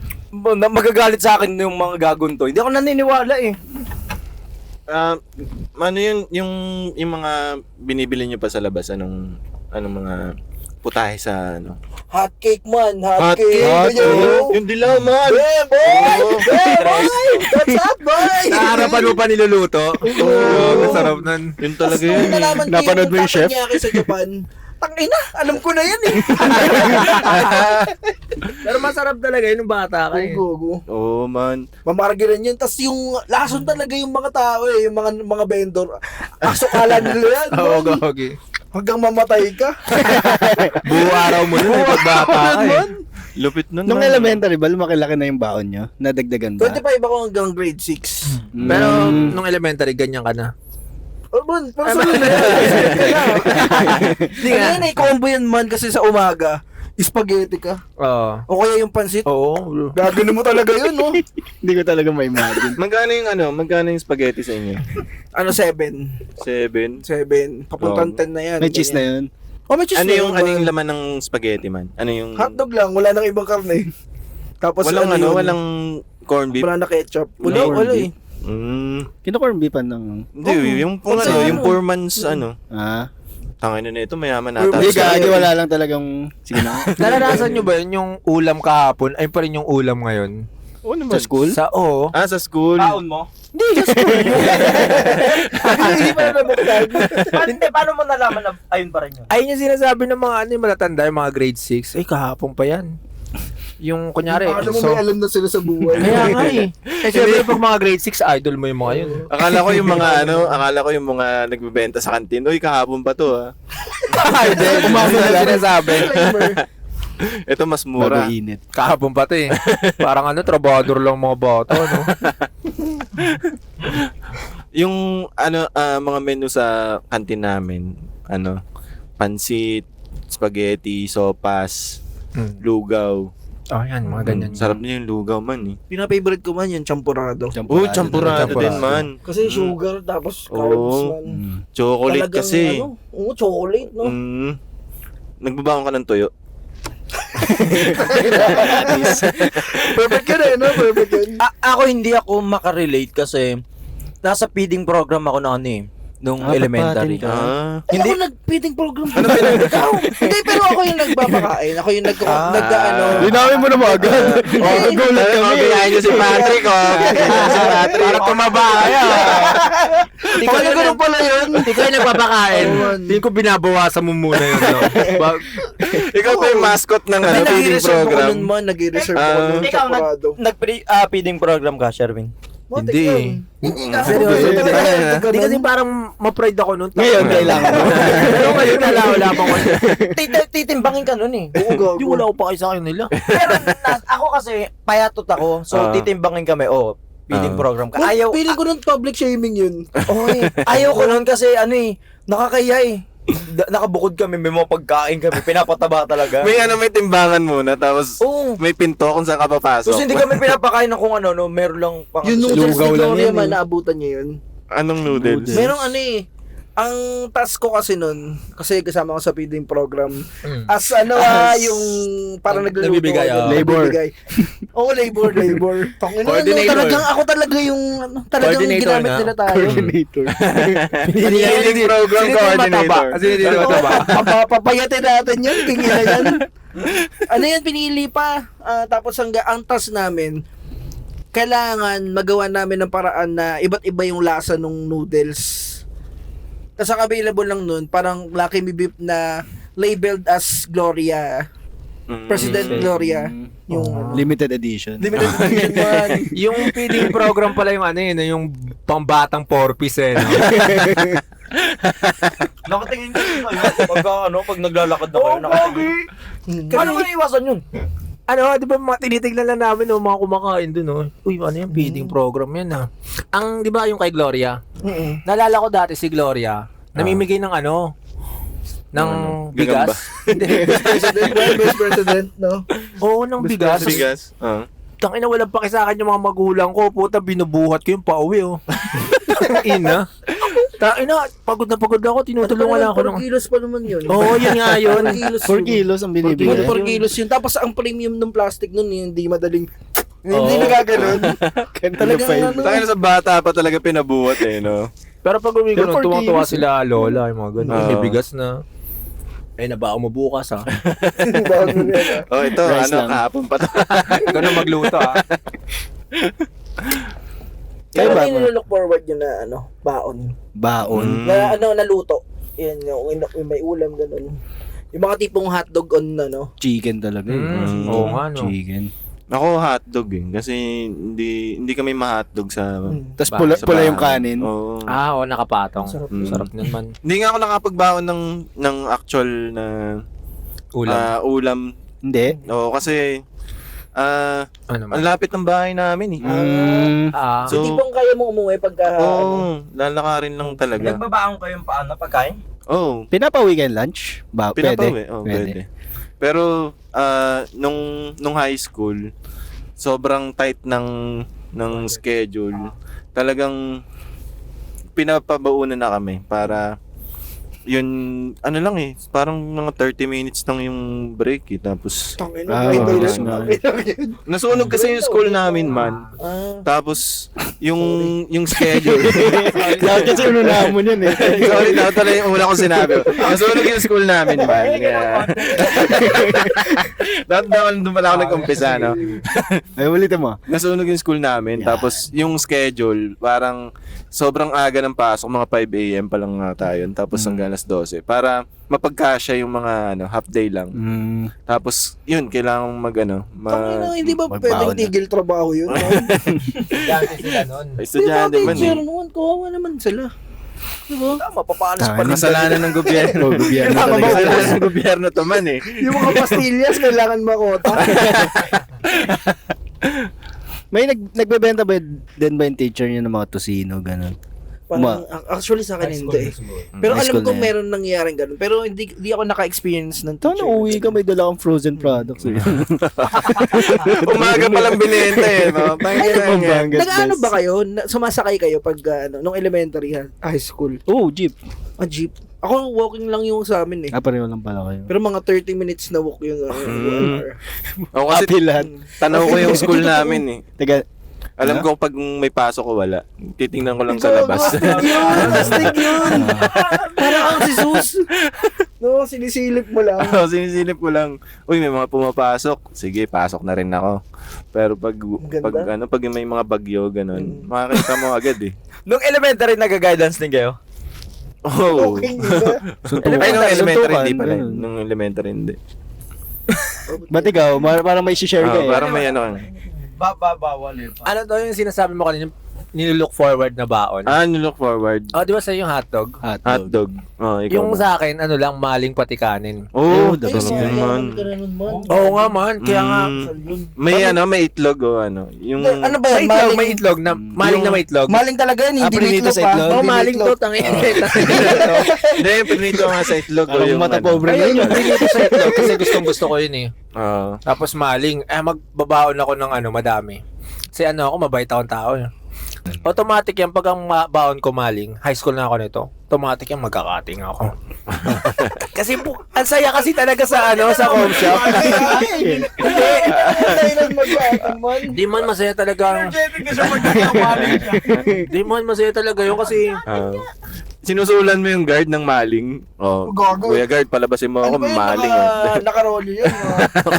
magagalit sa akin yung mga gagon to. Hindi ako naniniwala eh. Ano yung mga binibili nyo pa sa labas? Anong mga putahe sa Hot cake man. Hot cake. Yung dilaman. Yeah, boy! Yeah, boy! What's up, boy? Sa harapan mo pa niluluto. Masarap nun. Yun talaga yun. Napanood mo yung chef? Sa Japan. Tangina, alam ko na yan eh. Pero masarap talaga yun nung bata ka eh. Gugu. Oo, man. Mamargilan yun. Tapos yung lason talaga yung mga tao eh. Yung mga vendor. Asukala nila yan. Oo, boy. gogi. Hanggang mamatay ka. Buo araw mo nun, pagbata ka eh. Lupit nun. Nung man. elementary ba, lumaki-laki na yung baon nyo? Nadagdagan ba? 25 ako hanggang grade 6. Pero nung elementary, ganyan ka na. Oh, man, pero sunod na yan. Hindi nga. Ano yan eh, combo yan man kasi sa umaga. Spaghetti ka. Oo. O kaya yung pansit. Oo. Gagano mo talaga yun, no? Hindi ko talaga ma-imagine. Magkano yung spaghetti sa inyo? Ano, 7. 7. Papuntang 10 na yan. May cheese na yun. Oh, may cheese Ano na yung yun, man. laman ng spaghetti man? Ano yung Hotdog lang, wala nang ibang karne. Tapos walang yun, walang corned beef. wala na ketchup. Wala, Wala, wala eh. Kino-corn beefan ng... Hindi, yung yung poor man's tangin na ito, mayaman ata. Hindi, gagi, wala lang talagang... Sige na. Naranasan nyo ba yun yung ulam kahapon ay pa rin yung ulam ngayon? Oo naman. Sa school? Oo. Sa school. Taon mo? Hindi pa na nabuksan. Hindi, paano mo nalaman na ayun pa rin yun? Ayun yung sinasabi ng mga matatanda, yung mga grade 6. Ay, kahapon pa yan. Yung kunyari, Paano mo may alam na sila sa buhay? Kaya nga eh. Eh, syempre pag mga grade 6, idol mo yung mga yun. Akala ko yung mga nagbebenta sa kantin. Uy, kahapon pa to ha. Idol, mga sinasabi. Ito mas mura. Bago init. Kahapon pa to eh. Parang trabador lang mga bata, no? Yung mga menu sa kantin namin, pansit, spaghetti, sopas, lugaw. Oh, yan, mga ganyan. Sarap niya yung lugaw man eh. Pina-favorite ko man yung champurado. Champurado din man. Kasi sugar tapos carbs man. Chocolate Talagang kasi. Chocolate, no? Nagbabaon ka ng tuyo. Perfect yun no? Perfect yun. Ako hindi ako makarelate kasi nasa feeding program ako na nung elementary. Hindi ako nag-feeding program. Ano ikaw? Hindi, pero ako yung nagbabakain. Ako yung Linawin mo na mo agad. Nagulat kami. Kaya niyo si Patrick, Si Patrick. Para tumaba kayo. Hindi ko ganun pala yun. Hindi ko yung nagpapakain. Hindi ko binabawasan mo muna yun. No? Ikaw pa yung mascot ng feeding program. Nag-reserve ako nun Ikaw, champurado. feeding program ka, Sherwin? Hindi. Seryoso. Hindi kasi parang ma-pride ako nun. Ngayon, kailangan mo. Pero ngayon, wala pa ko. Titimbangin ka nun eh. Oo, Hindi, wala ko pa kayo sa akin nila. Pero ako kasi, payatot ako. So, titimbangin kami. Feeding program ka. Feeling ko nun public shaming yun. Ayaw ko nun kasi nakakaya eh. Nakabukod kami, may mga pagkain kami, pinapataba talaga. May timbangan muna, tapos may pinto kung saan ka papasok. Tapos hindi kami pinapakain ng kung meron lang pang Yung noodles Lugaw ni lang Gloria yan, man, naabutan niya yun. Anong noodles? Merong ang task ko kasi nun, kasi kasama ko sa feeding program, as yung parang nagluluto. Nabibigay, labor. Labor. Coordinator. Talagang ako talaga yung, talagang Coordinator ginamit na. nila tayo. Coordinator. Feeding program coordinator. Kasi hindi na mataba. Papayatin natin yan, tingin na yan. Yan, pinili pa. Tapos ang task namin, kailangan magawa namin ng paraan na iba't iba yung lasa ng noodles. Tapos ang available lang nun, parang Lucky Me Beef na labeled as Gloria. President Gloria. Yung Limited edition. limited edition man. Yung feeding program pala yung yung pambatang 4-piece no? Nakatingin ko pag naglalakad na kayo. Paano mo naiwasan yun? Di ba tinitignan lang namin mga kumakain dun, no? Uy, yung feeding program yan, Ang, di ba yung kay Gloria? Nalala ko dati si Gloria, namimigay ng ng bigas. Vice President, no? Oo, ng bigas. Bigas. Tangina, walang paki sa akin yung mga magulang ko. Puta, binubuhat ko yung pauwi, Ina. Tangina, pagod na pagod ako. Tinutulungan lang ako. 4 kilos pa naman yun. Oo, yun nga yun. 4 kilos ang binibigay. 4 kilos yun. Tapos ang premium ng plastic nun, hindi madaling, hindi nagaganon. Talagang Tayo sa bata pa talaga pinabuhat no? Pero pag uwi ko Pero nun, 4 tuwang-tuwa kilos, sila, lola, yung mga ganun. Oo. May bigas na. Nabaon mo bukas, Ito, Rice lang. kahapon pa to. Ikaw na magluto, Kaya Pero ba? may nilook forward yun na baon. Baon. Na naluto. Yan, yung may ulam ganun. Yung mga tipong hotdog on Chicken talaga. Oo nga, no? Chicken. Ako hotdog kasi hindi kami ma-hotdog sa Tapos Ba- pula, sa pula yung bahay. kanin. Oo. Nakapatong. Sarap. Sarap naman. Hindi nga ako nakapagbaon ng actual na ulam. Hindi. Oo, kasi Ano ang lapit ng bahay namin eh. So, tipong kaya mo umuwi pagka Lalakarin lang talaga. Nagbabaon kayong paano pagkain? Oo. Pinapa-weekend lunch? Pinapauwi. Pwede. Pwede. Pero nung high school, sobrang tight ng schedule. Talagang pinapabaunan na kami para yun, parang mga 30 minutes lang yung break tapos Bilis nga. nasunog kasi yung school namin man. Tapos yung schedule. Lahat kasi ununahan mo yan Sorry, tala yung una kong sinabi. Nasunog yung school namin man. Kaya doon pala ako nag-umpisa, no? Ay, ulitin mo. Nasunog yung school namin. Tapos yung schedule, parang sobrang aga ng pasok, mga 5 a.m. pa lang nga tayo. Tapos hanggang alas 12. Para mapagkasya yung mga half day lang. Tapos yun, kailangan hindi ba magbaon pwedeng na. tigil trabaho yun? Dati sila nun. estudyante man eh. naman, kawawa naman sila. Diba? Papaano sa Tama. Kasalanan ng gobyerno. Gobyerno Tama talaga. ba? Kasalanan ng gobyerno to man eh. Yung mga pastillas, kailangan makota. May nagbebenta ba din ba yung teacher niyo ng mga tosino, ganun? Parang, actually sa akin hindi. Pero High alam school ko na yan. meron nangyaring ganun. Pero hindi ako naka-experience ng Sana teacher. uwi ka, may dala kang frozen products. Umaga pa lang binenta eh. No? Pambangat Nag-ano best. ba kayo? Sumasakay kayo pag nung elementary, high school? Oh, jeep. Jeep. Ako, walking lang yung sa amin eh. Pareho lang pala kayo. Pero mga 30 minutes na walk yung 1 hour. Ako kasi Happy lahat. tanaw ko yung school namin eh. Teka, Alam ko pag may pasok ko wala. Titingnan ko lang sa labas. Astig yun! Parang ang si Sus. No, sinisilip mo lang. Sinisilip ko lang. Uy, may mga pumapasok. Sige, pasok na rin ako. Pero pag Ganda. pag may mga bagyo ganun, makakita mo agad eh. Nung elementary, nag-guidance din kayo? Oh. Okay nila. Ay, nung elementary suntukan, hindi pala. ganun. Nung elementary hindi. ba't ikaw? Parang may share ka eh. Parang may ano. Bawal yun. Ano to yung sinasabi mo kanina, nilook forward na baon? Look forward. Oh, di ba sa yung hotdog? Hotdog. Oh, ikaw Yung ba? sa akin, ano lang, maling patikanin. Oh, Ay, sarap sayang. naman. Oo nga man, kaya nga. May may itlog o ano. Yung Ano ba May yan? itlog, may itlog na, maling na may itlog. Maling talaga yun, hindi prinito meatloaf sa pa. itlog? Oh, Hindi maling to, itlog. tangin. Hindi, pinito nga sa itlog o Parang yung mata ano. pobre na Ayun, yun. yung pinito sa itlog kasi gusto ko yun eh. Oo. Tapos maling, magbabaon ako ng madami. Kasi ako, mabait akong tao eh. Automatic yan, pag ang baon ko maling, high school na ako nito, automatic yan, magkakating ako. Kasi ang saya kasi talaga sa sa home shop. Hindi man masaya talaga. Hindi man masaya talaga yun kasi Sinusulan mo yung guard ng maling. Oh, Gago. Kuya guard, palabasin mo ako, maling. Nakarolyo yun.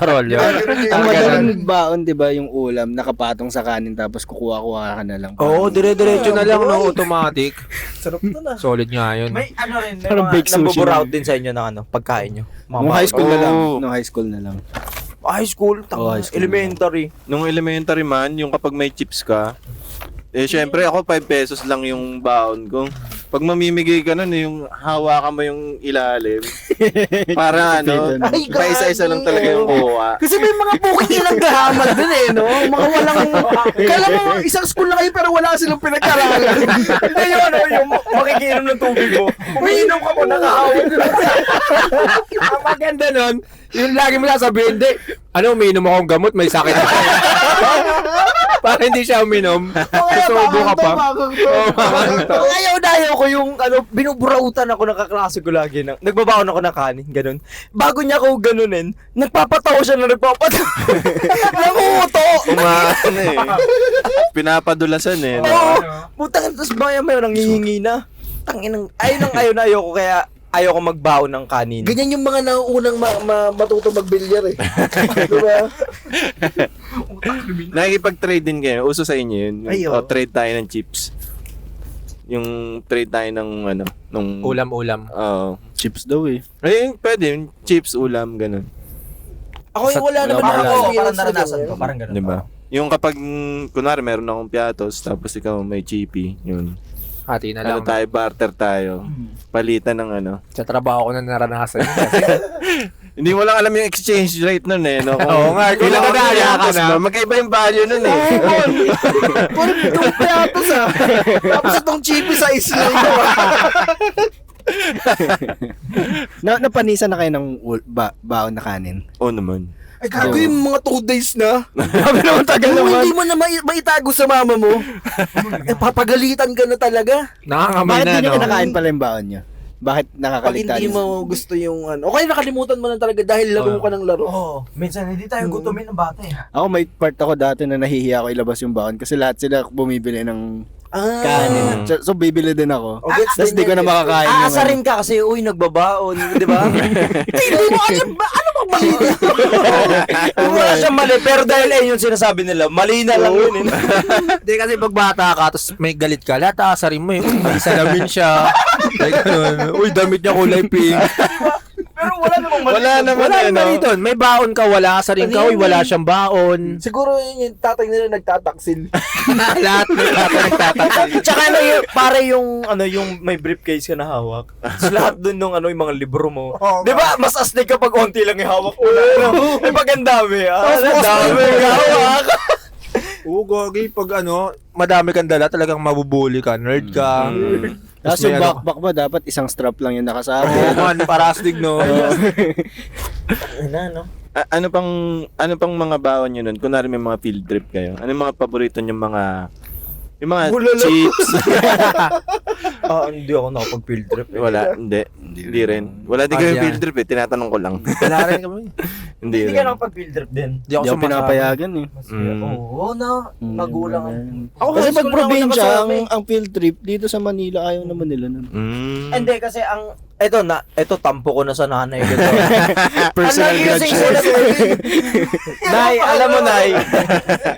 karolyo. Ang madaling baon, di ba, yung ulam, nakapatong sa kanin, tapos kukuha-kuha ka na lang. Oo, dire-diretso na lang, no, automatic. Sarap na na. Solid nga yun. May ano rin, may Parang baked mga sushi nabuburaut lang. din sa inyo ng pagkain nyo. Nung high school na lang. Oo. Nung high school na lang. High school, high school. elementary. Nung elementary man, yung kapag may chips ka, syempre ako 5 pesos lang yung baon ko. Pag mamimigay ka nun, yung hawakan mo yung ilalim. Para Ay, paisa-isa lang talaga yung kuha. Kasi may mga puking ilang gahamal din eh, no? Mga walang... Kala mo, isang school na kayo pero wala silang pinag-aralan. Hindi yung makikinom ng tubig mo. Umiinom ka mo, nakahawag. Ang maganda nun, yung lagi mo sasabihin, hindi, umiinom akong gamot, may sakit ako. Para hindi siya uminom. Susubo ka pa. Ayaw ko yung binuburautan ako ng kaklase ko lagi. Nagbabaon ako ng kanin, ganun. Bago niya ako ganunin, nagpapatawa siya na nagpapatawa. Nanguto! Pinapadulasan eh. No? Oo! Putang, tapos maya nangihingi na. Tanginang, ayaw ko kaya ayaw ko magbaon ng kanin. Ganyan yung mga nauunang matuto magbilyar eh. Diba? Nakikipag-trade din kayo. Uso sa inyo yun. Ay, oo. O, trade tayo ng chips. Yung trade tayo ng nung Ulam-ulam. Oo. Chips daw eh. Ay, pwede yung chips, ulam, ganun. Ako yung wala naman Parang ako ako, parang naranasan ko, parang ganun. Di ba? Yung kapag, kunwari, meron akong piatos, tapos ikaw may chippy, yun. Hati na lang. Tayo, barter tayo. Palitan ng Sa trabaho ko na naranasan. Hindi mo lang alam yung exchange rate nun eh. No? Oo nga, kung nakadaya ka na. Magkaiba yung value nun eh. Parang itong piatos ah. Tapos itong chippy sa isla ito Napanisan na kayo ng baon na kanin. Oo naman. Ay, gago yung mga 2 days na. Sabi naman tagal Kung naman. hindi mo na maitago sa mama mo, papagalitan ka na talaga. Nakakamay Bakit na, hindi nyo no? kinakain pala yung baon nyo? Bakit Pag nakakaligtaan? hindi mo gusto yung okay, nakalimutan mo lang talaga dahil laro ka ng laro. Oo, minsan hindi tayo gutumin ng bata eh. Ako may part ako dati na nahihiya ako ilabas yung baon kasi lahat sila bumibili ng kanin. So bibili din ako. Gets Tapos din di ko yan, na gets. makakain yung Aasarin ka kasi, nagbabaon, di ba? Hindi mo alam ba? Ano bang mali? Wala siyang mali, pero dahil yung sinasabi nila, mali na lang yun. Hindi kasi pag bata ka, tapos may galit ka, lahat aasarin mo eh. Uy, may salamin siya. Like, uy, damit niya kulay pink. Pero wala namang mali. Wala naman Wala eh, yung no? mali doon. May baon ka, wala aasarin ka. Uy, wala siyang baon. Siguro yung tatay nila nagtataksil. Lahat nagtatakal. Tsaka para yung may briefcase ka na hawak. Tapos lahat dun nung yung mga libro mo. Di ba? Mas astig kapag onti lang yung hawak mo. May pag ang dami. Ang dami yung hawak. Oo, gagi. Pag madami kang dala, talagang mabubuli ka. Nerd ka. Tapos may yung backpack mo, dapat isang strap lang yung nakasama. Oo, man. Parastig, no? Ano pang mga baon nyo nun? Kunwari may mga field trip kayo. Ano yung mga paborito nyo yung mga chips? Hindi ako nakapag-field trip. Wala, hindi rin. Wala din kayo field trip tinatanong ko lang. Wala rin kami. Hindi Hindi rin. ka nakapag-field trip din. Di ako Hindi ako pinapayagan eh. Oo, magulang. Ako Kasi high pag school na ako probinsya, nakasama eh. ang field trip dito sa Manila, ayaw naman nila nun. Hindi kasi ito tampo ko na sa nanay ko. Personal Ang lagi grudge. kasing sinasabi. Nay, alam mo Nay,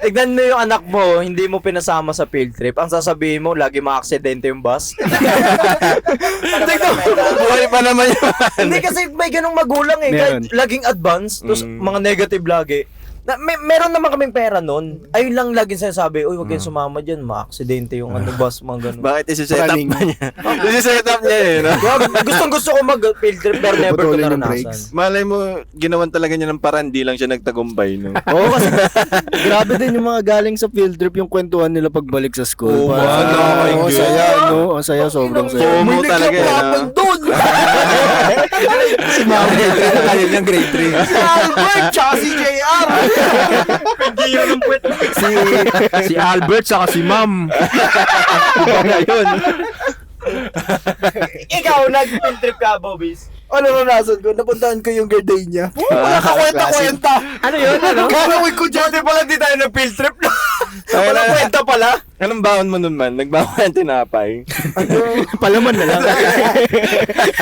tignan mo yung anak mo, hindi mo pinasama sa field trip. Ang sasabihin mo, lagi maaksidente yung bus. Buhay pa naman yun. Hindi kasi may ganong magulang eh. Kahit Meron. laging advance, tapos mga negative lagi. Meron naman kaming pera nun. Ayun lang laging sinasabi, uy, wag kayong sumama dyan, maaksidente yung bus, mga ganun. Bakit isi-set up Running. pa niya? Isi-set up niya eh, no? Gustong gusto ko mag-field trip pero never ko Putulin yung naranasan. brakes. Malay mo, ginawan talaga niya ng paraan, di lang siya nagtagumpay, no? Oo, kasi grabe din yung mga galing sa field trip, yung kwentuhan nila pagbalik sa school. Oo, Parang, man, ang saya, no? Ang saya, sobrang saya. FOMO talaga eh, no? Doon! Si Mama, ayun yung grade 3. Si Albert, tsaka si JR! Si Albert, saka si Ma'am. Iba na yun. Ikaw, nag-field trip ka, Bobbies? Ano naranasan ko? Napuntahan ko yung Gardenia. Wala ka kwenta-kwenta. Ano yun? Karawin ko dyan. Buti pala di tayo nag-field trip na. Ay, Walang kwenta pala. Anong baon mo nun man? Nagbaon ng tinapay. Palaman na lang.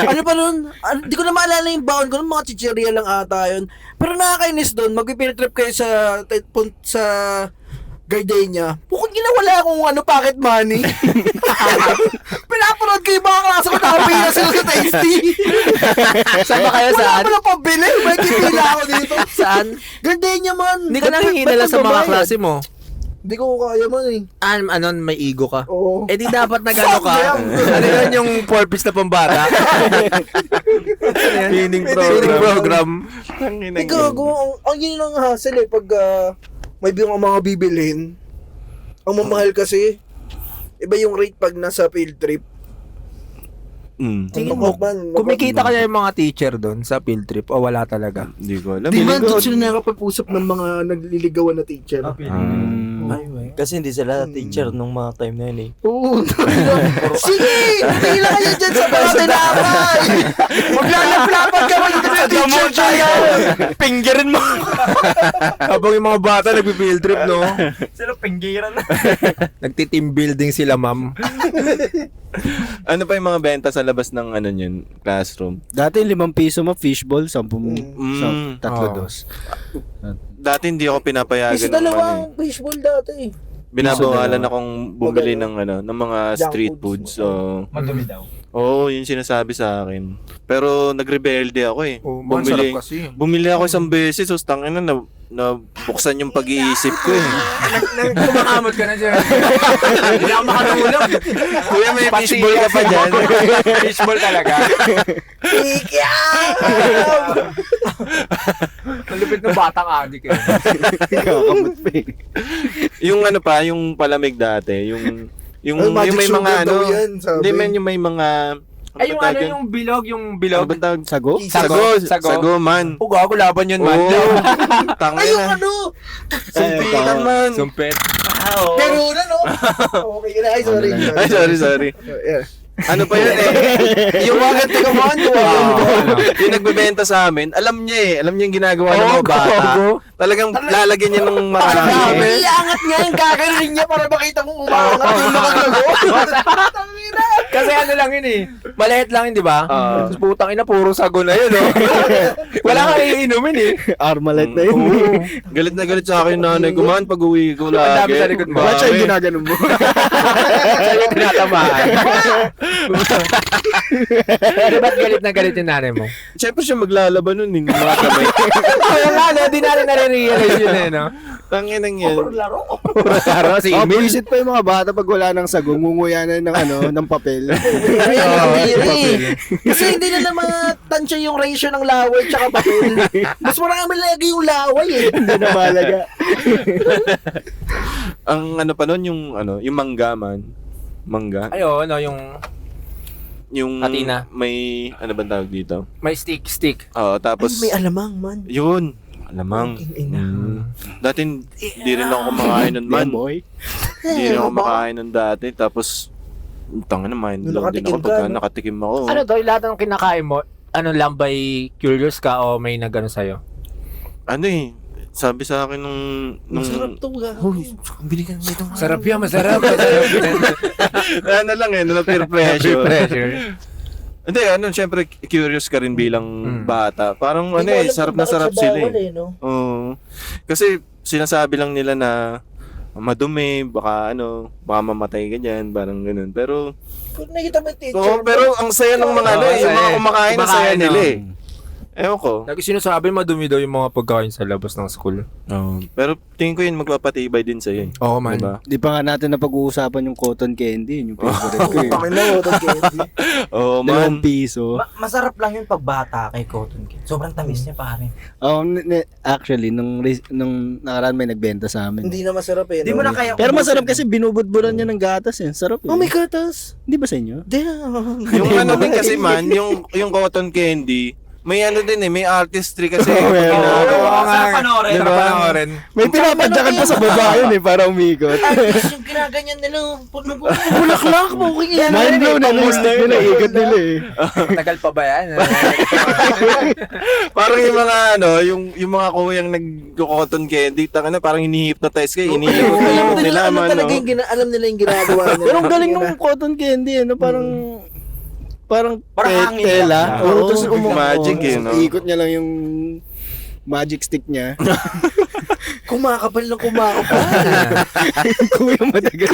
Ano pa nun? Di ko na maalala yung baon ko. Mga chicheria lang ata yun. Pero nakakainis doon. Mag-field trip kayo sa Gardenia. Bukod ginawala akong pocket money. Pinapanood ko yung mga klase ko nakapila sila sa Tasty. Saan ba kayo? Wala Saan? pa lang pambili. May kipila ako dito. Saan? Gardenia man. Hindi ka nangihinala sa mga klase mo. Hindi ko kaya man eh. May ego ka. Oo. Eh di dapat nag-ano ka. Fuck them. Ano yun yung 4-piece na pambata? Feeding program. Ikaw, ang yun lang hassle eh. Pag may mga bibilhin, ang mamahal kasi, iba yung rate pag nasa field trip. Tingin mo, kumikita kaya yung mga teacher doon sa field trip o wala talaga? Hindi ko alam. Di ba doon sila nakapag-usap ng mga nagliligawan na teacher? Kasi hindi sila teacher nung mga time na yun eh. Oo. Sige! Hindi lang kayo dyan sa mga tinapay! Maglalaplapan ka mo yung teacher dyan! Pinggirin mo! Habang yung mga bata nagpi-field trip, no? Sila pinggiran. Nagti-team building sila, ma'am. Ano pa yung mga benta sa labas ng classroom? Dati 5 piso mo, fishball, 10 tatlo Oo. dos. Dati hindi ako pinapayagan Isa ng dalawang baseball dati. Binabawalan akong bumili ng mga Junk street foods. foods. So, Madumi daw. oo, yun sinasabi sa akin. Pero nagrebelde ako eh. Masarap kasi. Bumili ako isang beses, so tangina na buksan yung pag-iisip ko eh. Kumakamot ka na dyan. Hindi ako makatulog. Kuya, may fishball ka pa dyan. Fishball talaga. Malupit ng batang adik eh. Kakamot pa eh. Yung yung palamig dati, yung Ay, magic may mga sugar daw yan, sabi. hindi man yung may mga Ay, yung tawag yun? yung bilog, yung Ano bilog. ba tawag? Sago? Sago man. O, gago, laban yun, man. Oo. Tangina. Ay, yung Sumpitan man. Sumpet. Pero no? Okay, ay, sorry. Ay, sorry. Yeah. Ano pa yun eh? Yung mga ganti komando. Yung nagbebenta sa amin, alam niya yung ginagawa ng mga bata. Talagang lalagyan niya ng marami. Iangat nga yung kakarin niya para makita mong umangat yung nakagago. Kasi ano lang yun eh. Maliit lang yun, di ba? Ah. Tapos putang ina, puro sago na yun, oh. Wala kang iinumin eh. Armalite na yun. Galit na galit sa akin nanay ko man pag uwi ko Ang lagi. dami sa likod mo. Bakit siya yung ginaganon mo? Siya yung tinatamaan. Pero ba't galit na galit yung nanay mo? Siyempre siya maglalaban nun, hindi mga kamay. Kaya nga, no, di natin nare-realize yun eh, no? Tanginang yan. Laro, si Oh, Emil. visit pa yung mga bata pag wala ng sagong, ngunguya na ng papel. Ayun, ang biri. Kasi hindi na matansya yung ratio ng laway tsaka papel. Mas marami lagi yung laway eh. Hindi na mahalaga. Ang ano pa nun, yung mangga man. Mangga. Ay, oo, no, yung Katina. May, ano ba tawag dito? may stick. Oo, tapos, Ay, may alamang man. yun. Alamang. Ina. Dati, di rin ako kumakain nun man. Boy. Di rin ako kumakain nun dati. Tapos, tanga na, mind blown din ako Nakatikim ka, pagka no? nakatikim ako. Ano to, lahat ng kinakain mo, ano lang by curious ka o may nagano sa'yo? Ano eh, sabi sa akin nung Masarap to ga. bili ka nito. Masarap yan, masarap. Ano lang eh, na peer pressure. Pressure. Hindi, syempre curious ka rin bilang bata. Parang Hindi ko alam sarap kung na bakit sarap siya sila bawal eh. no? Oo. Kasi sinasabi lang nila na madumi, baka mamatay ka dyan, parang ganun. Pero, Kung nakita mo yung teacher. pero ang saya ng mga Oo, yung saya. mga kumakain, ang saya Kumakain, nila no? eh. Ewan ko. Lagi sinasabi madumi daw yung mga pagkain sa labas ng school. Pero tingin ko yun magpapatibay din sa'yo eh. Oo man. Diba? Di pa nga natin na pag-uusapan yung cotton candy, yun yung favorite ko eh. Pangin na ito, candy. Oo man. ₱2. Masarap lang yun pag bata kay Cotton Candy. Sobrang tamis niya pare. Actually, nung nakaraan may nagbenta sa amin. Hindi na masarap eh. Hindi mo na kaya Pero masarap kasi binubudburan niya ng gatas eh. Sarap eh. Oh my gatas. Hindi ba sa inyo? Damn. Yung ano din kasi man, yung cotton candy, may ano din eh, may artistry kasi. meron. Oo nga. panoorin. Diba? Panoorin. May pinapadyakan pa sa baba yun eh, para umikot. Artist yung ginaganyan nila. Bulaklak mo. Mind blown na lipstick nila, ikot nila eh. Tagal pa ba yan? Parang yung mga yung mga kuyang nag-cotton candy, parang hinihipnotize kayo, hinihipot nila man. Alam nila yung ginagawa nila. Pero ang galing nung cotton candy, parang Parang hangin tela. lang. Oo, tapos Magic eh, no? Iikot niya lang yung magic stick niya. Kumakapal ng kumakapal. Kuya matagal.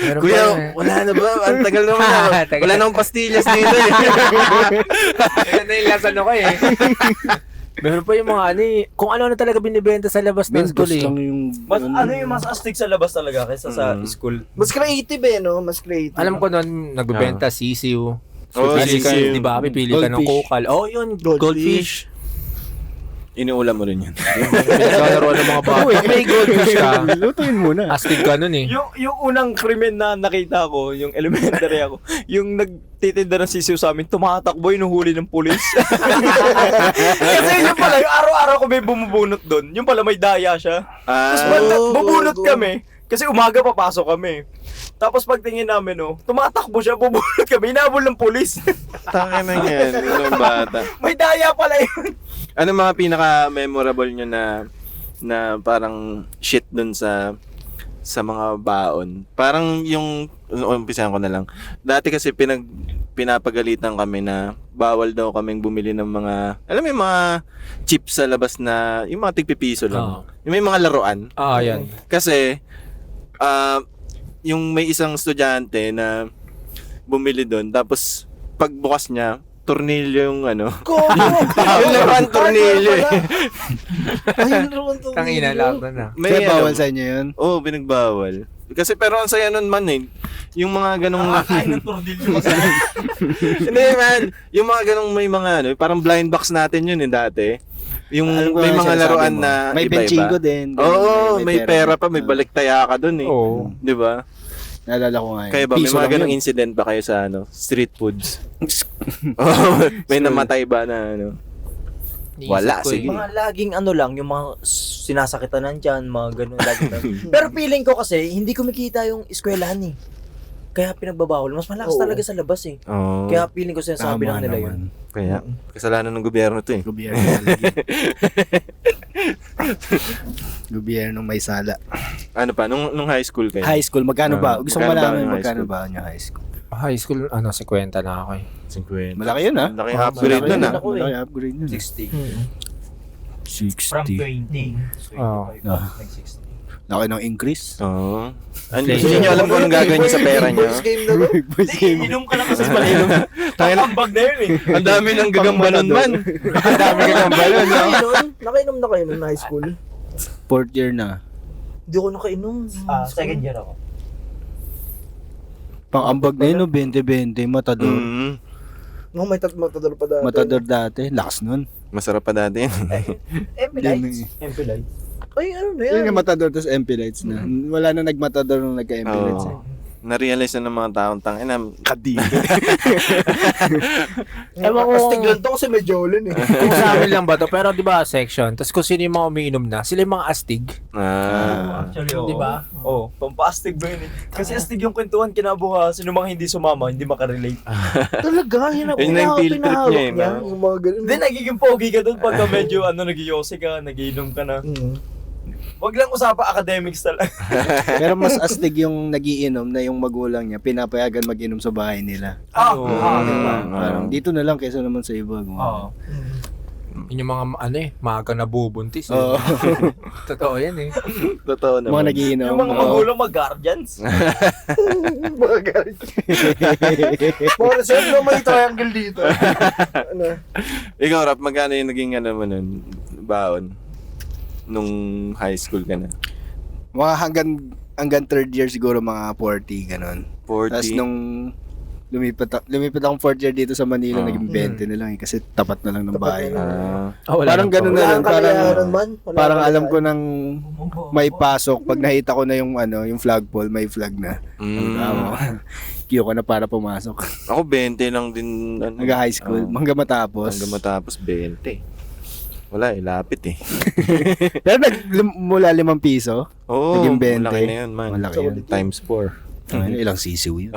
Meron Kuya, pa eh. wala na ba? Ang tagal naman na. Tagal. Wala nang pastillas dito eh. Yan na yung lasan ako eh. Meron pa yung mga kung ano na talaga binibenta sa labas ng school eh. lang yung... Mas astig sa labas talaga kaysa sa school. Mas creative eh, no? Mas creative. Alam ko noon, nagbebenta sisiw. Oh, Pipili ka, sisiw. di ba? Pipili ka ng Goldfish. kokal. Oh, yun, goldfish. Inuulam mo rin yan. Naglalaro ng mga bata. May goldfish ka. Lutuin muna. Astig ka nun eh. Yung unang krimen na nakita ko, yung elementary ako, yung nagtitinda ng sisiw sa amin, tumatakbo yung huli ng pulis. Kasi yun pala, yung araw-araw ko may bumubunot doon. Yung pala may daya siya. Tapos bubunot kami. Kasi umaga papasok kami. Tapos pagtingin namin, tumatakbo siya, bubunot kami, hinabol ng pulis. Taka na yan, yung bata. May daya pala yun. Ano mga pinaka-memorable nyo na parang shit dun sa mga baon? Parang umpisahan ko na lang. Dati kasi pinapagalitan kami na bawal daw kaming bumili ng mga, alam mo yung mga chips sa labas na, yung mga tigpipiso lang. Yung may mga laruan. Yan. Kasi, yung may isang estudyante na bumili doon, tapos pagbukas niya, tornilyo yung yung laruan tornilyo eh. Ayun, naman to. Tangina, lahat na na. Kaya bawal sa inyo yun? Oo, binagbawal. Kasi pero ang saya nun man eh. Yung mga ganong... Ay, ng tordilyo masarap. Hindi man. Yung mga ganong may mga parang blind box natin yun dati. Yung may mga laruan na may iba-iba. benchinggo din. Oo, may pera pa, may baliktaya ka dun eh. Oo. Di ba? Naalala ko nga yun. Kaya ba, may Piso mga lang ganong yun. incident ba kayo sa street foods? Oh, may namatay ba na Wala, Iisip ko sige. Mga laging lang, yung mga sinasakitan nandyan, mga ganun. Pero feeling ko kasi, hindi kumikita yung eskwelahan eh. Kaya pinagbabawal. Mas malakas talaga sa labas eh. Oh, Kaya feeling ko sinasabi Tama lang nila yun. naman. kaya kasalanan ng gobyerno to eh. Gobyerno. Gobyerno may sala. Ano pa, nung high school kayo? High school, magkano ba? Gusto ko magkano ba malaman yung high magkano school? ba yung high school? High school, 50 na ako eh. 50. Malaki yun ah. Malaki upgrade Malaki nun yun, ah. Ako eh. Malaki upgrade nun. 60. 60. From 20. Oo. Ah. Nag-60. Laki ng increase. Oo. Hindi nyo alam kung anong gagawin niya sa pera niya. First game na ba? Inom ka lang kasi malinom. Tambag na yun eh. Ang dami ng gagambalon man. Ang dami gagambalon, no? Nakainom na kayo nung high school? 4th year na. Hindi ako nakainom. Second year ako. Pang-ambag na yun, no? 20-20, matador. No, may matador pa dati. Matador dati. Lakas nun. Masarap pa dati yun. MP Lights. MP Lights. Ay, ano na Yun yan? nga matador, tapos MP Lights na. Wala na nagmatador nung nagka-MP Lights. Oo. Na-realize na ng mga taong tangina. Kadiri. Ewan ko Astig lang to kasi medyo ulan eh. kung sa amin lang ba to, pero di ba section, tapos kung sino yung mga umiinom na, sila yung mga astig. Actually, oo. Di ba? Oo, pampaastig ba yun eh. Kasi astig yung kwentuhan kinabukasan, yung mga hindi sumama, hindi makarelate. Talaga, Yun na yung field trip niya eh, no? Yung mga ganun. Hindi, nagiging pogi ka doon pagka medyo nag-iose ka, nagiinom ka na. Wag lang usapan academics talaga. Pero mas astig yung nagiinom na yung magulang niya, pinapayagan mag-inom sa bahay nila. Parang dito na lang kaysa naman sa iba. Oo. Yun yung mga maagang nabubuntis. Oo. Totoo yan eh. Totoo Mga naman. nagiinom. Yung mga magulang mag-guardians. Mga galit. Mga siyempre may triangle dito. Ano? Ikaw, Rap, magkano yung naging mo nun? Baon? Nung high school ka na? Mga hanggang 3rd year siguro mga 40, ganun. 40? Tapos nung lumipat akong 4th year dito sa Manila, naging 20 na lang eh, kasi tapat na lang ng bahay. Parang ganun na lang. Parang alam ko nang may pasok. Pag nakita ko na yung flagpole, may flag na. Kiyo ko na para pumasok. Ako 20 lang din. Hanggang high school. Hanggang matapos. Hanggang matapos 20. Wala eh, lapit eh. Pero mula 5 piso, Oo, naging 20. malaki na yun, man. Malaki yun. Times 4. Ilang sisiw yun.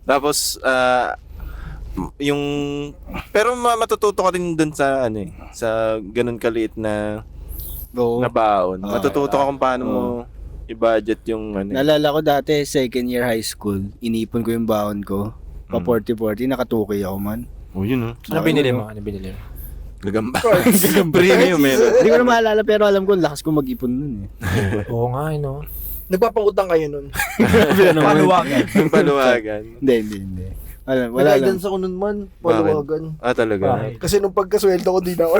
Tapos, yung... Pero matututo ka din dun sa, sa ganun kaliit na Oo. baon. Matututo ka kung paano mo i-budget yung Naalala ko dati, 2nd year high school, inipon ko yung baon ko. Pa 40-40, nakatuki ako man. Oh, yun Ano binili mo? Gagamba. Premium eh. Hindi ko na maalala pero alam ko lakas ko mag-ipon nun eh. Oo nga, no? Nagpapautang kayo nun. Paluwagan. Paluwagan. Hindi. Wala lang. Guidance ako nun man. Paluwagan. Ah, talaga? Kasi nung pagkasweldo ko, di na ako.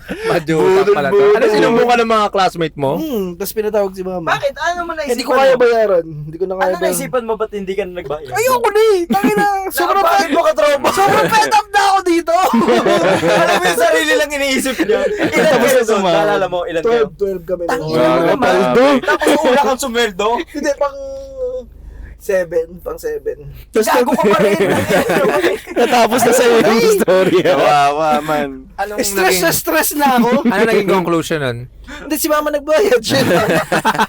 Majuta pala to. Ano sinumbong ka ng mga classmate mo? Tapos pinatawag si mama. Bakit? Ano naman naisipan Hindi ko kaya bayaran. Hindi ko na kaya Ano naisipan mo ba't hindi ka na nagbayad? Ayoko na eh. Tangina. Sobrang Bakit mo ka-trauma? Sobrang fed up na ako dito. Alam mo yung sarili lang iniisip niya. Ilan kayo doon? Naalala mo, ilan kayo? 12 kami. Tangina mo, Paldo. Tapos una kang sumweldo. Hindi, pang 7. Pang 7. Gago ka pa rin. Natapos na sa'yo yung story. Kawawa man. Anong Stress na ako. Ano naging conclusion nun? Hindi, si mama nagbayad siya.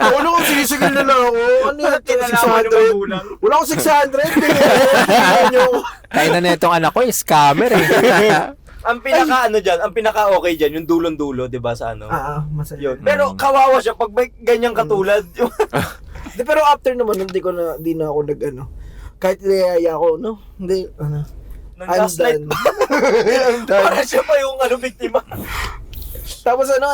Ako na kung sinisigil na lang ako. Ano yun? Kinalaman ng 600? magulang. Wala akong 600. Tingnan nyo. Kaya na netong anak ko, scammer eh. Ang pinaka dyan, ang pinaka okay dyan, yung dulon-dulo, 'di ba sa ano? Masaya. Yun. Pero kawawa siya pag may ganyang katulad. Hindi, pero after naman, hindi na ako kahit niyaya ako, no? Hindi, Nang last night. Para siya pa yung biktima. Tapos ano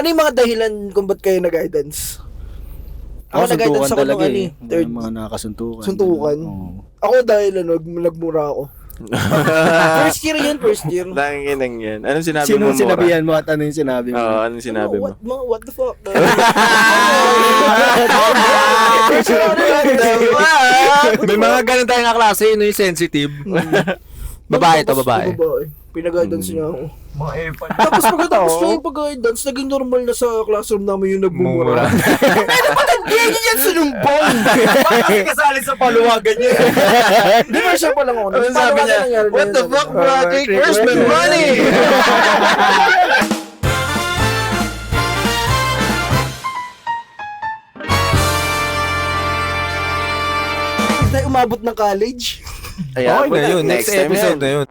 yung mga dahilan kung ba't kayo nag-guidance? Ako nag-guidance ako nung third. Mga nakakasuntukan. Suntukan? Oo. Ako dahil nagmura ako. First year yun. Langin yan. Anong sinabi Sino mo, Mora? sinabihan mo at ano yung sinabi mo? Oo, anong sinabi mo? What the fuck? May mga ganun tayong kaklase, yung sensitive. Babae to, babae. Pinag-guidance niya ako. Mga epan. Tapos pagkatapos niya yung pag-guidance, naging normal na sa classroom namin yung nagmumura. Hindi niya yan sinumbong! Kasi kasali sa paluwagan niya. Hindi na siya pa lang ako. Ano sabi niya? What the fuck, bro? Take first my money! Hindi tayo umabot ng college. Ayan, Okay na yun, next episode na yun.